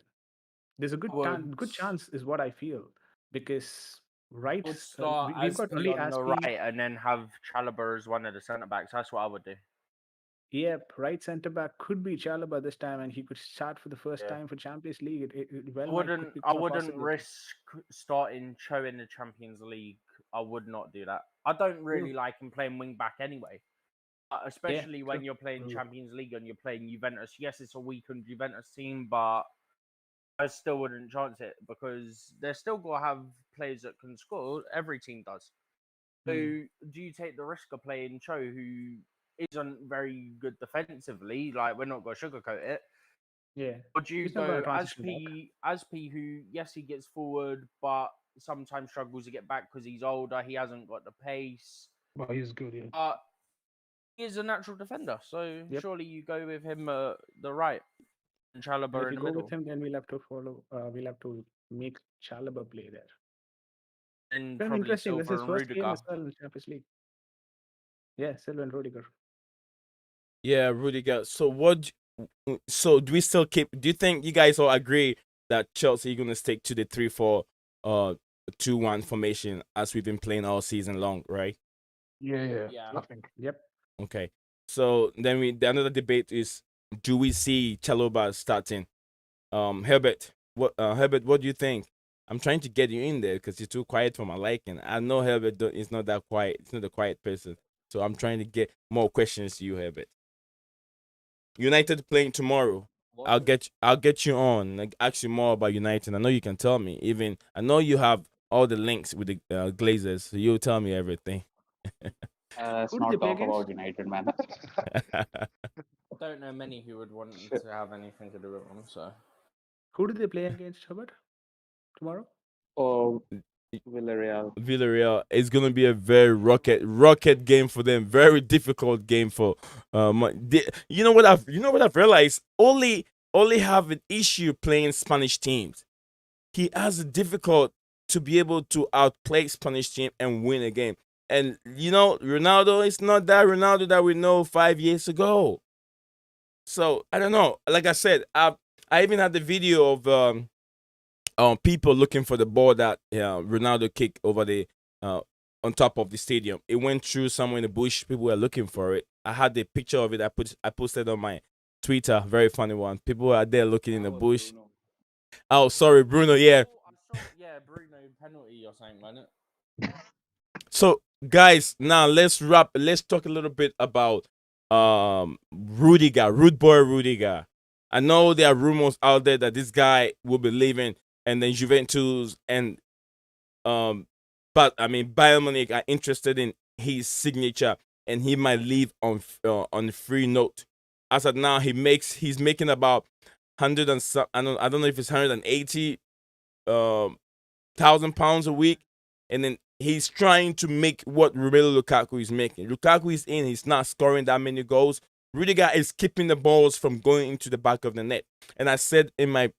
There's a good chance is what I feel, because right
would start
we've got only
on the
Aspi.
right and then have Chalobah as one of the centre backs. That's what I would do.
Yep, right centre back could be Chalobah this time, and he could start for the first time for Champions League.
I wouldn't risk starting Cho in the Champions League. I would not do that. I don't really like him playing wing back anyway. Especially when you're playing Champions League and you're playing Juventus. Yes, it's a weakened Juventus team, but I still wouldn't chance it because they're still going to have players that can score. Every team does. So do you take the risk of playing Cho, who isn't very good defensively? Like, we're not going to sugarcoat it.
Yeah.
Or do you go Aspi, who, yes, he gets forward, but sometimes struggles to get back because he's older. He hasn't got the pace.
But he's good, yeah.
But he is a natural defender, so surely you go with him the right and Chalobah in the middle.
If you go with him, then we'll have to follow. We'll have to make Chalobah play there.
And
Very
probably
interesting. This is
Silva
his
and
first game
Rudiger.
as well in the Champions League. Yeah, Silva and Rudiger.
Yeah, Rudiger. So do we still keep? Do you think you guys all agree that Chelsea are gonna stick to the 3-4-2-1 formation as we've been playing all season long, right?
Yeah. I think.
Yep.
Okay. So then the another debate is, do we see Chalobah starting? Herbert, what do you think? I'm trying to get you in there because you're too quiet for my liking. I know Herbert is not that quiet. It's not a quiet person. So I'm trying to get more questions to you, Herbert. United playing tomorrow. I'll get you on. Like, ask you more about United. I know you can tell me. Even I know you have all the links with the Glazers, so you'll tell me everything.
Let's not talk about United, man.
I don't know many who would want to have anything to do with them. So,
who do they play against, Herbert, tomorrow?
Oh, Villarreal.
It's gonna be a very rocket game for them. Very difficult game for you know what I've realized. Only have an issue playing Spanish teams. He has a difficult to be able to outplay Spanish team and win a game. And Ronaldo is not that Ronaldo that we know 5 years ago. So I don't know. Like I said, I even had the video of people looking for the ball that Ronaldo kicked over the on top of the stadium. It went through somewhere in the bush. People were looking for it. I had the picture of it. I posted on my Twitter. Very funny one. People are there looking in the bush.
Bruno.
Oh, sorry, Bruno. Yeah.
Yeah, Bruno penalty or something, wasn't it?
So, guys, now let's talk a little bit about Rudiger, Rude Boy Rudiger. I know there are rumors out there that this guy will be leaving, and then Juventus and but I mean Bayern Munich are interested in his signature, and he might leave on a free note. As of now, he's making about 100 and some, I don't know if it's 180 thousand pounds a week, and then he's trying to make what Romelu Lukaku is making. Lukaku is he's not scoring that many goals. Rudiger is keeping the balls from going into the back of the net. And I said in my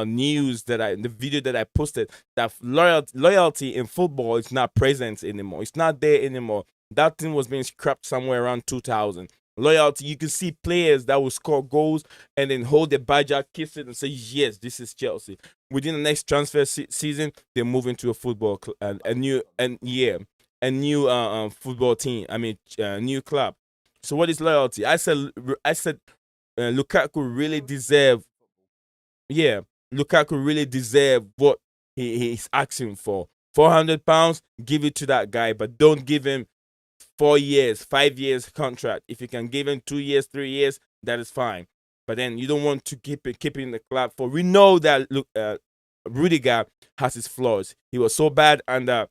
news the video that I posted that loyalty in football is not present anymore. It's not there anymore. That thing was being scrapped somewhere around 2000. Loyalty, you can see players that will score goals and then hold the badge out, kiss it, and say, yes, this is Chelsea. Within the next transfer season, they're moving to a football a new football team. I mean, new club. So what is loyalty? I said Lukaku really deserve. Yeah, Lukaku really deserve what he's asking for. £400, give it to that guy, but don't give him 4 years, 5 years contract. If you can give him 2 years, 3 years, that is fine. But then you don't want to keep it in the club for. We know that Rudiger has his flaws. He was so bad under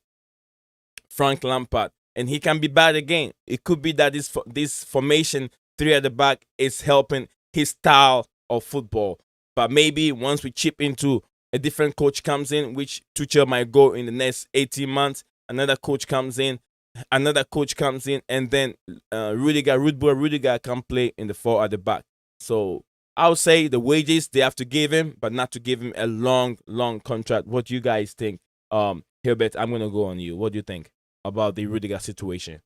Frank Lampard, and he can be bad again. It could be that this formation 3 at the back is helping his style of football. But maybe once we chip into a different coach comes in, which Tuchel might go in the next 18 months, another coach comes in, and then Rudiger can play in the 4 at the back. So I would say the wages they have to give him, but not to give him a long contract. What do you guys think? Hilbert, I'm gonna go on you. What do you think about the Rudiger situation?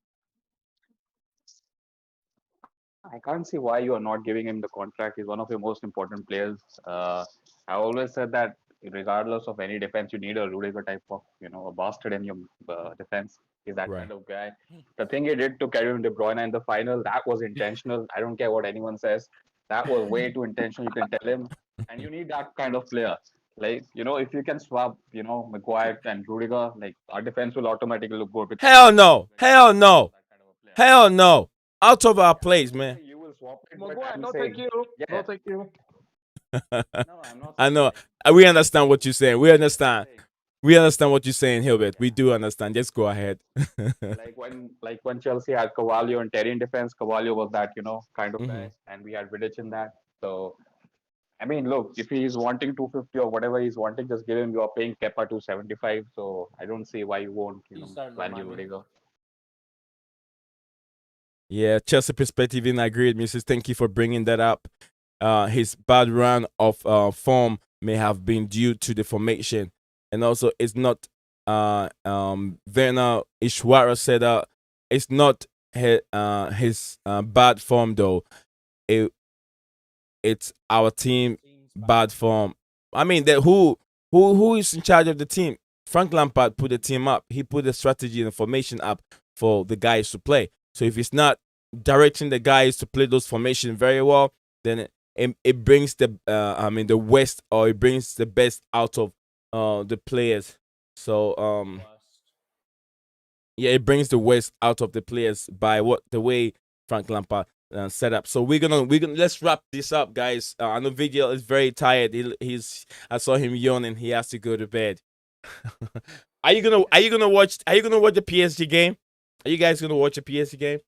I can't see why you are not giving him the contract. He's one of your most important players. I always said that regardless of any defense, you need a Rudiger type of, a bastard in your defense. He's that
Right.
kind of guy. The thing he did to Kevin De Bruyne in the final, that was intentional. I don't care what anyone says. That was way too intentional. You can tell him. And you need that kind of player. Like, if you can swap, Maguire and Rudiger, like our defense will automatically look good.
Hell no! Hell no! Hell no! Out of our place, man.
You will swap it, but
Maguire,
I'm
no
saying,
thank you.
yeah.
No thank you.
No, I'm not
I
saying
know.
like,
We understand what you're saying. We understand.
saying,
We understand what you're saying, Hilbert. We do understand. Just go ahead.
like when Chelsea had Cavallo and Terry in defense, Cavallo was that, kind of guy, and we had Vidic in that. So I mean, look, if he's wanting 250 or whatever he's wanting, just give him. You are paying Kepa 275, so I don't see why you won't,
Please don't
value
remind me.
Rudiger.
Yeah, Chelsea perspective, and I agree with Mrs. Thank you for bringing that up. His bad run of form may have been due to the formation, and also it's not. Werner Ishwara said it's not his bad form though. It's our team bad form. I mean, who is in charge of the team? Frank Lampard put the team up. He put the strategy and the formation up for the guys to play. So if it's not directing the guys to play those formations very well, then it brings the West, or it brings the best out of the players. So yeah, it brings the West out of the players by the way Frank Lampard set up. So we're gonna let's wrap this up, guys. I know Vigil is very tired. I saw him yawning. He has to go to bed. Are you gonna watch the PSG game? Are you guys gonna watch a PSG game?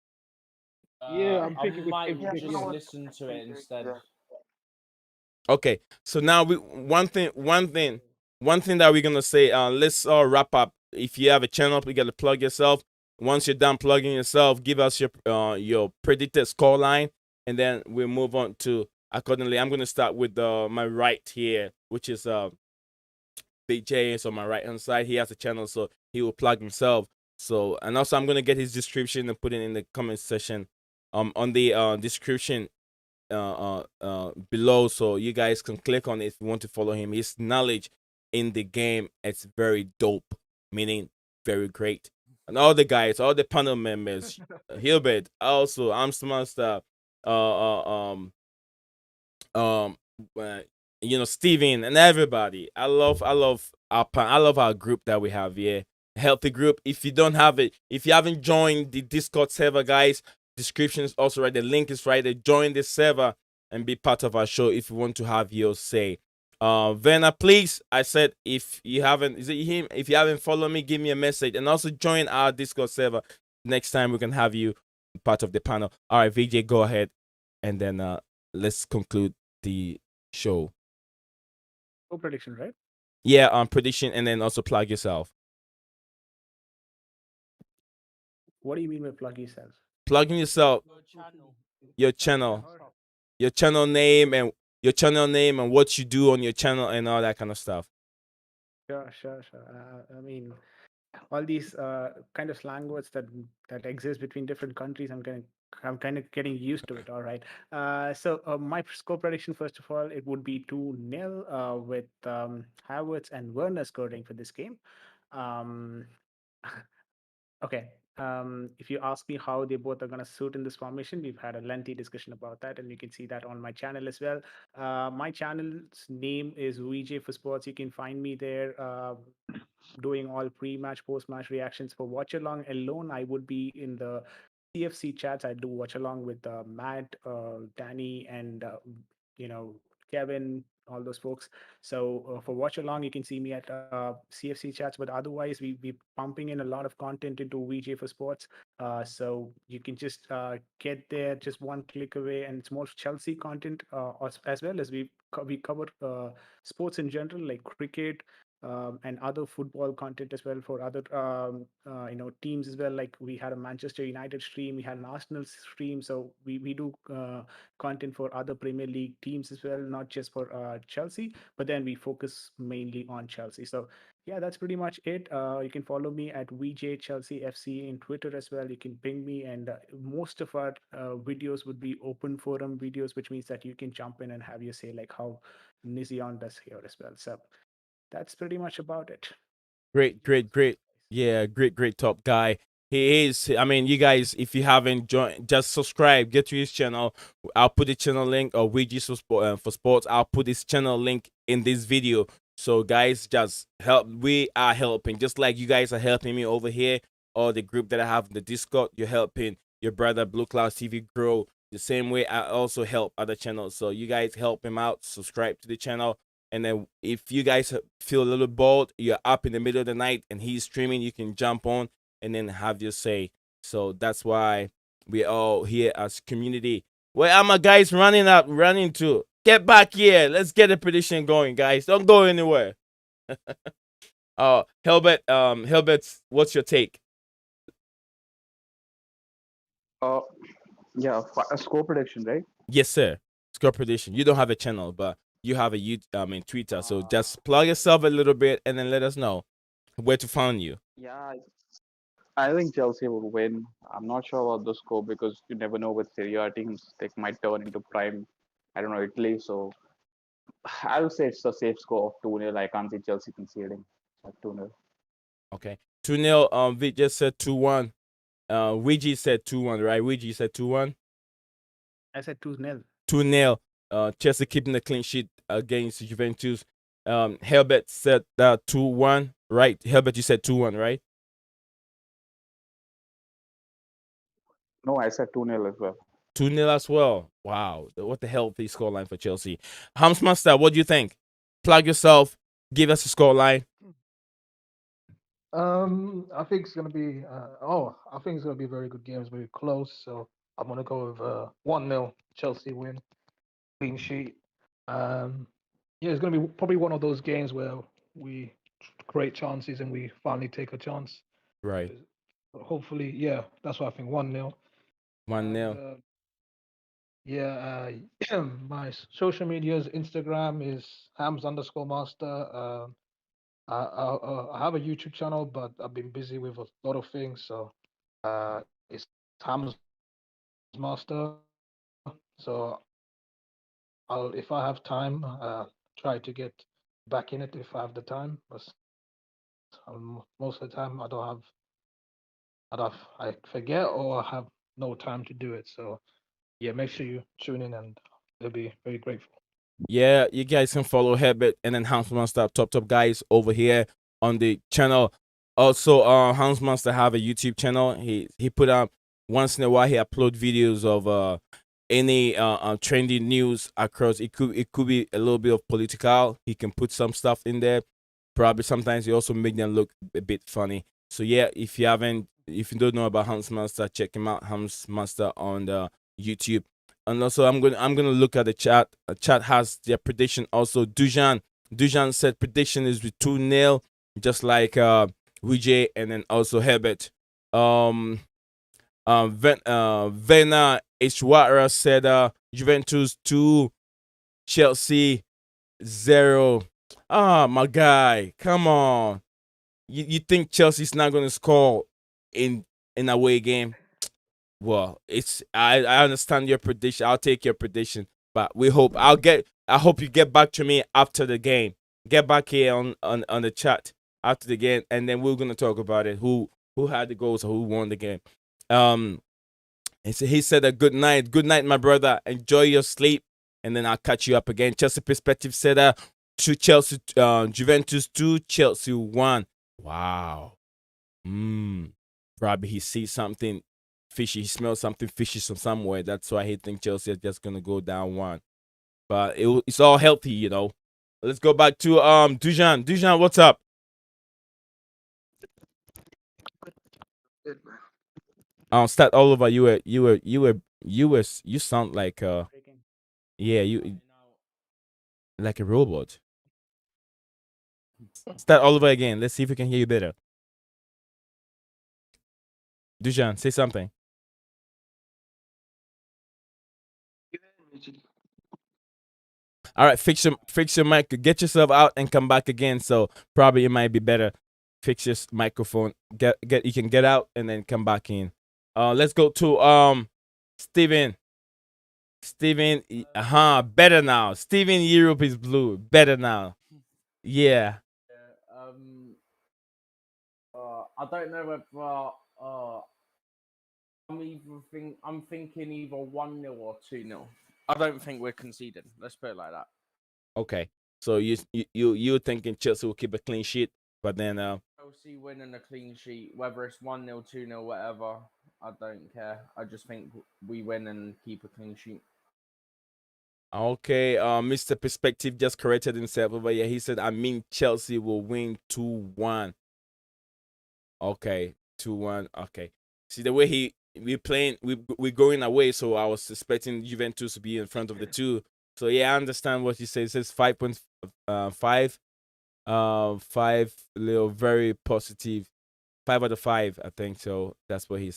Yeah, I'm
I
thinking
might
if
just listen to it instead.
Okay, so now one thing one thing that we're gonna say, let's wrap up. If you have a channel, you gotta plug yourself. Once you're done plugging yourself, give us your predicted score line, and then we'll move on to accordingly. I'm gonna start with my right here, which is Big J is on my right hand side. He has a channel, so he will plug himself. So, and also I'm gonna get his description and put it in the comment section, on the description below, so you guys can click on it if you want to follow him. His knowledge in the game, it's very dope, meaning very great. And all the guys, all the panel members, Hilbert, also Amsterdam, uh, uh, um, um, uh, Steven and everybody. I love our group that we have here. Healthy group. If you don't have it, if you haven't joined the Discord server, guys, description is also right. The link is right there. Join the server and be part of our show if you want to have your say. Vena, please. I said if you haven't, is it him? If you haven't followed me, give me a message and also join our Discord server. Next time we can have you part of the panel. All right, VJ, go ahead, and then let's conclude the show.
No prediction, right?
Yeah, prediction, and then also plug yourself.
What do you mean by plug yourself?
Plugging yourself, your channel, your channel name, and what you do on your channel and all that kind of stuff.
Sure. I mean, all these kind of slang words that exist between different countries, I'm kind of getting used to it. All right. So my score prediction, first of all, it would be 2-0 with Havertz and Werner scoring for this game. Um, okay. If you ask me how they both are going to suit in this formation, we've had a lengthy discussion about that, and you can see that on my channel as well. My channel's name is VJ for Sports. You can find me there. Doing all pre-match, post-match reactions. For watch along alone, I would be in the CFC chats. I do watch along with Matt, Danny, and Kevin, all those folks. So for watch along, you can see me at CFC chats. But otherwise, we pumping in a lot of content into VJ for Sports. So you can just get there, just one click away, and it's more Chelsea content, as well as we cover sports in general, like cricket, and other football content as well for other teams as well. Like we had a Manchester United stream, we had an Arsenal stream, so we do content for other Premier League teams as well, not just for Chelsea. But then we focus mainly on Chelsea. So yeah, that's pretty much it. You can follow me at VJ Chelsea FC in Twitter as well. You can ping me, and most of our videos would be open forum videos, which means that you can jump in and have your say, like how Nizion does here as well. So that's pretty much about it.
Great. Yeah, great top guy. He is. I mean, you guys, if you haven't joined, just subscribe. Get to his channel. I'll put the channel link, or VG for sports. I'll put his channel link in this video. So guys, just help. We are helping, just like you guys are helping me over here, or the group that I have in the Discord. You're helping your brother Blue Clouds TV grow the same way I also help other channels. So you guys help him out. Subscribe to the channel. And then if you guys feel a little bored, you're up in the middle of the night and he's streaming, you can jump on and then have your say. So that's why we're all here as community. Where are my guys running to? Get back here. Let's get a prediction going, guys. Don't go anywhere. Hilbert, what's your take?
Yeah, a score prediction, right?
Yes, sir. Score prediction. You don't have a channel, but you have Twitter. So just plug yourself a little bit and then let us know where to find you.
Yeah, I think Chelsea will win. I'm not sure about the score because you never know with Serie A teams. They might turn into prime, I don't know, Italy. So I would say it's a safe score of 2-0. I can't see Chelsea conceding at 2-0.
Okay. 2-0. Vic just said 2-1. Ouija said 2-1, right? Ouija said 2-1.
I said 2-0.
2-0. Chelsea keeping the clean sheet against Juventus. Helbert said 2-1, right? Helbert, you said 2-1, right?
No, I said 2-0 as well.
2-0 as well. Wow. What the healthy scoreline for Chelsea. Hamsmaster, what do you think? Plug yourself. Give us a scoreline.
I think it's gonna be. I think it's gonna be a very good game. It's very close. So I'm gonna go with 1-0 Chelsea win, clean sheet. Yeah, it's gonna be probably one of those games where we create chances and we finally take a chance.
Right.
Hopefully, yeah, that's what I think. 1-0.
1-0.
And yeah, my social medias, Instagram is hams underscore master. I have a YouTube channel, but I've been busy with a lot of things, so it's hams master. So if I have time, try to get back in it if I have the time. But most of the time, I forget or I have no time to do it. So yeah, make sure you tune in, and they'll be very grateful.
Yeah, you guys can follow Herbert and then House Monster top guys over here on the channel. Also, House Monster have a YouTube channel. He put up once in a while he upload videos of any trendy news across. It could be a little bit of political. He can put some stuff in there. Probably sometimes he also make them look a bit funny. So yeah, if you don't know about House Monster, check him out. House Monster on the YouTube. And also, I'm gonna look at the chat. Chat has their prediction. Also, Dujan said prediction is with 2-0, just like Vijay and then also Herbert. Um, Vena Ishwara said Juventus 2, Chelsea 0. Ah, my guy, come on. You think Chelsea's not gonna score in away game? Well, I understand your prediction. I'll take your prediction, but I hope you get back to me after the game. Get back here on the chat after the game, and then we're gonna talk about it. Who had the goals or who won the game? Um, he said a good night, my brother. Enjoy your sleep, and then I'll catch you up again. Chelsea perspective said to Chelsea, Juventus 2, Chelsea 1. Wow. Probably he sees something fishy. He smells something fishy from somewhere. That's why he thinks Chelsea is just gonna go down 1. But it's all healthy. Let's go back to Dujan. Dujan, what's up?
Good man.
Start all over. You sound like
Breaking.
yeah, you like a robot. Start all over again. Let's see if we can hear you better. Dujan, say something. All right, fix your mic. Get yourself out and come back again. So probably it might be better. Fix your microphone. Get you can get out and then come back in. Let's go to Steven. Steven, better now. Steven, Europe is blue. Better now. Yeah.
I don't know whether I'm thinking either 1-0 or 2-0. I don't think we're conceding. Let's put it like that.
Okay. So you're thinking Chelsea will keep a clean sheet, but then
Chelsea winning a clean sheet, whether it's 1-0, 2-0, whatever. I don't care. I just think we win and keep a clean sheet.
okay. Mr. Perspective just corrected himself over here. He said, "I mean Chelsea will win 2-1." Okay, 2-1. Okay. See the way we're playing, we're going away, so I was expecting Juventus to be in front of the two. So yeah, I understand what you say. It says 5.5. 5 little very positive. 5 out of 5, I think so. That's what he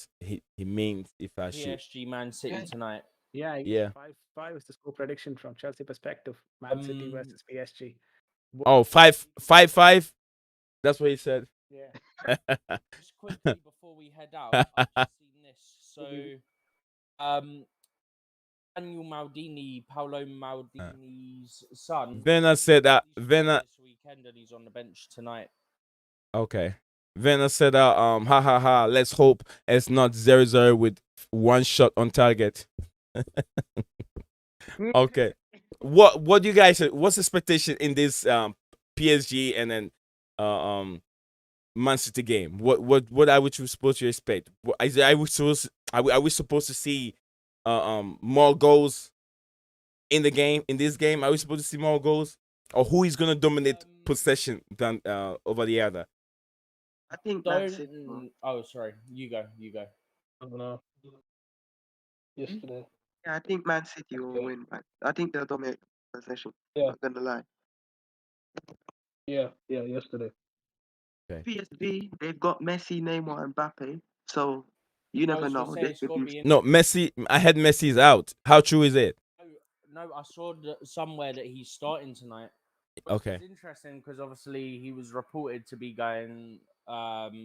means. If I should,
PSG Man City tonight.
Yeah,
yeah.
5 is the score prediction from Chelsea perspective. Man City versus PSG.
Oh, 5-5. That's what he said.
Yeah.
Just quickly before we head out, I've just seen this. So, Paolo Maldini's son.
Vena said that.
He's
Vena.
this weekend and he's on the bench tonight.
Okay. Vena said that. Ha ha ha. Let's hope it's not 0-0 with one shot on target. Okay. What do you guys? What's the expectation in this PSG and then Man City game? What are we supposed to expect? Are we supposed to see more goals in the game, in this game? Are we supposed to see more goals, or who is gonna dominate possession than over the other?
I think Man City.
Oh, sorry. You go.
I don't know. Yesterday.
Yeah, I think Man City will win, man. I think they'll dominate possession.
Yeah.
Not gonna lie.
Yeah, yesterday.
PSG, they've got Messi, Neymar, and Mbappe. So you
I
never
was gonna
know.
say
They
it's
could
gotta
be.
be
No, Messi. I had Messi's out. How true is it?
No, I saw somewhere that he's starting tonight. Which
Okay.
is interesting because obviously he was reported to be going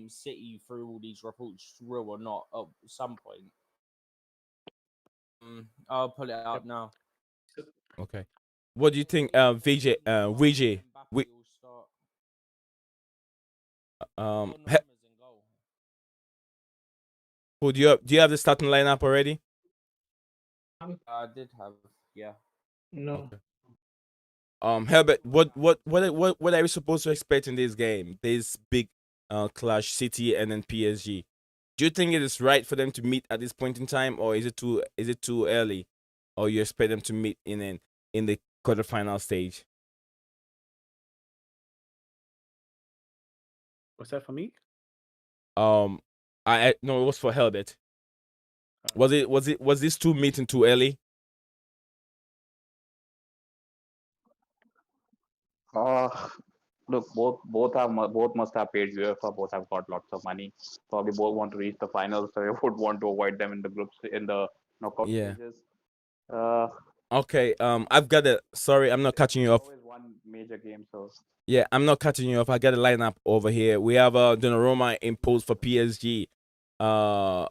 City through all these reports, real or not, at some point. I'll pull it
Yep.
up now.
Okay. What do you think, VJ? VJ.
Mbappe
We
will start.
um.
Donnarumma's in goal.
Who do you have the starting lineup already?
I did have, yeah.
No.
Okay. Herbert, what are we supposed to expect in this game? This big clash, City and then PSG. Do you think it is right for them to meet at this point in time, or is it too early, or you expect them to meet in the quarterfinal stage?
Was that for me?
I no, it was for Herbert. Was this two meeting too early?
Uh, Look, both must have paid UEFA. Both have got lots of money. Probably both want to reach the finals, so you would want to avoid them in the groups in the knockout
Yeah.
stages. Uh,
Okay. I've got a. Sorry, I'm not cutting you off.
Always one major game, so
Yeah, I'm not cutting you off. I got a lineup over here. We have Donnarumma in post for PSG. Uh,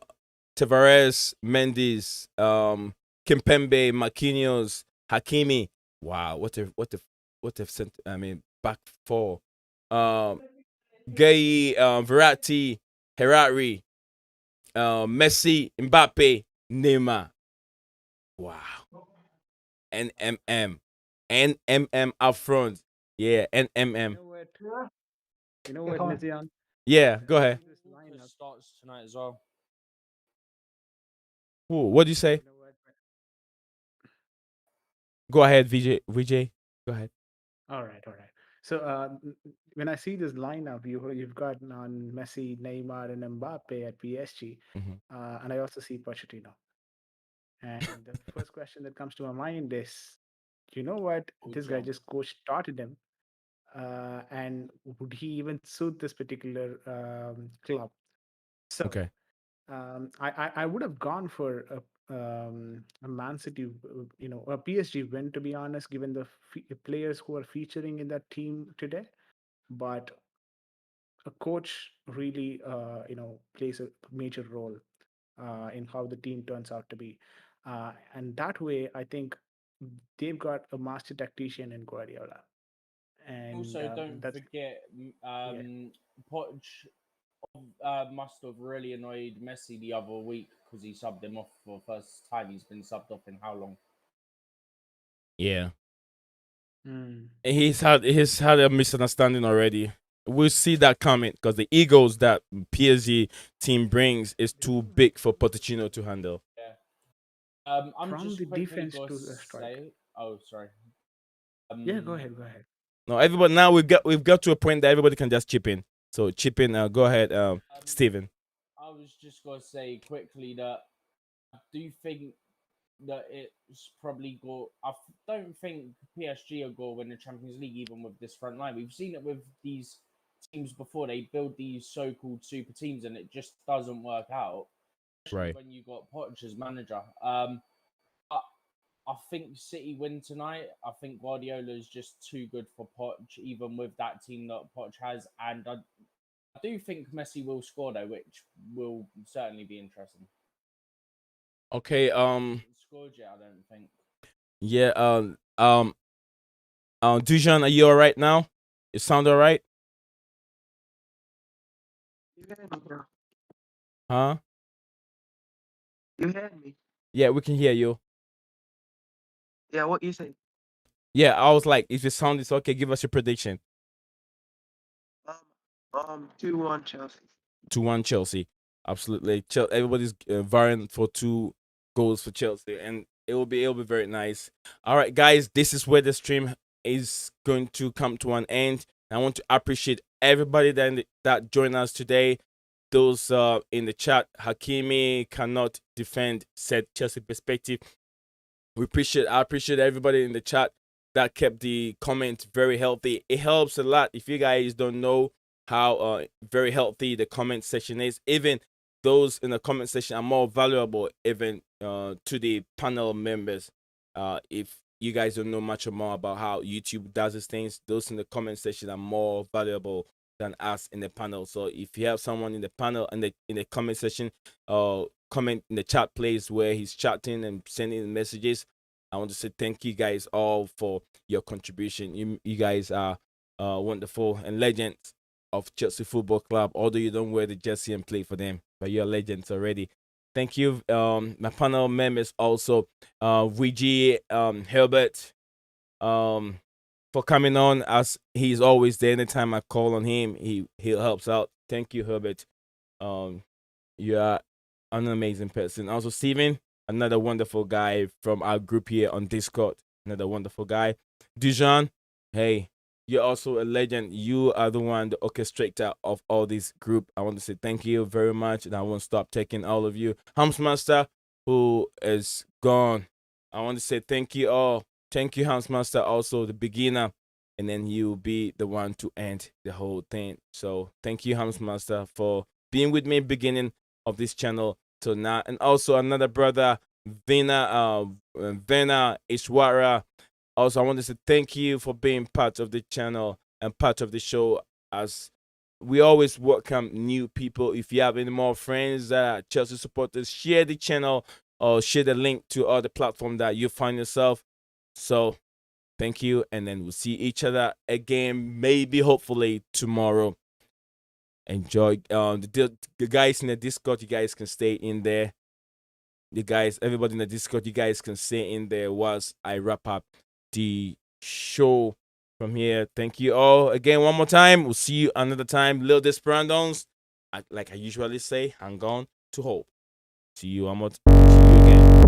Tavares, Mendes, Kimpembe, Marquinhos, Hakimi. Wow, what if sent? I mean, back four. Gay, Verratti, Herrari, Messi, Mbappe, Neymar. Wow, NMM, NMM up front. Yeah, NMM.
What?
Yeah.
You know
Yeah,
what,
go on.
Nizian?
Yeah, go ahead.
This
Walker
lineup.
starts tonight as well.
Who? What do you say?
You know what?
Go ahead, VJ. Go ahead.
All right, all right. So when I see this lineup, you've got on Messi, Neymar, and Mbappe at PSG,
Mhm.
and I also see Pochettino. And the first question that comes to my mind is, you know what? This guy
Jump.
just coach started him, and would he even suit this particular club? So
Okay.
I would have gone for a Man City, a PSG win, to be honest, given the players who are featuring in that team today. But a coach really, plays a major role in how the team turns out to be. And that way, I think they've got a master tactician in Guardiola. And
Also, don't
that's,
forget,
yeah.
Poch must have really annoyed Messi the other week because he subbed him off for the first time. He's been subbed off in how long?
Yeah.
Mm.
He's had a misunderstanding already. We'll see that coming because the egos that PSG team brings is too big for Pochettino to handle.
Yeah. I'm
From
just
the
quickly
defense
going
to
to
the strike.
say. Oh, sorry.
Yeah, go ahead, go ahead.
No, everybody now we've got to a point that everybody can just chip in. So chip in. Go ahead, Steven.
I was just going to say quickly that I do think that it's probably go. Don't think PSG will go win the Champions League even with this front line. We've seen it with these teams before. They build these so-called super teams and it just doesn't work out. Especially
Right.
when you got Poch as manager. I think City win tonight. I think Guardiola is just too good for Poch, even with that team that Poch has. And I do think Messi will score though, which will certainly be interesting.
Okay.
He hasn't scored yet, I don't think.
Yeah. Dujan, are you all right now? You sound all right?
You heard me, bro.
Huh?
You heard me.
Yeah, we can hear you.
Yeah, what you say?
Yeah, I was like, if your sound is okay, give us your prediction.
2-1 Chelsea.
2-1 Chelsea. Absolutely. Everybody's vying for 2 goals for Chelsea, and it'll be very nice. All right, guys, this is where the stream is going to come to an end. I want to appreciate everybody that joined us today. Those in the chat, Hakimi cannot defend, said Chelsea perspective. I appreciate everybody in the chat. that kept the comment very healthy. It helps a lot. If you guys don't know how very healthy the comment section is, even those in the comment section are more valuable even to the panel members. If you guys don't know much more about how YouTube does these things, those in the comment section are more valuable than us in the panel. So if you have someone in the panel and in the comment section, comment in the chat place where he's chatting and sending messages, I want to say thank you guys all for your contribution. You guys are wonderful and legends of Chelsea Football Club. Although you don't wear the jersey and play for them, but you're legends already. Thank you, my panel members also, VG, Herbert, for coming on, as he's always there. Anytime I call on him, he helps out. Thank you, Herbert. You are an amazing person. Also, Steven, another wonderful guy from our group here on Discord. Another wonderful guy. Dijon, hey, you're also a legend. You are the one, the orchestrator of all this group. I want to say thank you very much, and I won't stop taking all of you. Hamsmaster, who is gone, I want to say thank you all. Thank you, Hamsmaster, also the beginner, and then you'll be the one to end the whole thing. So thank you, Hamsmaster, for being with me beginning of this channel till now. And also another brother, Vena Ishwara. Also, I want to say thank you for being part of the channel and part of the show, as we always welcome new people. If you have any more friends that are Chelsea supporters, share the channel or share the link to all the platform that you find yourself. So thank you, and then we'll see each other again, maybe hopefully tomorrow. Enjoy. The guys in the Discord, you guys can stay in there. The guys, everybody in the Discord, you guys can stay in there whilst I wrap up the show from here. Thank you all again one more time. We'll see you another time. Lil Desperandos, like I usually say, hang on to hope. See you again.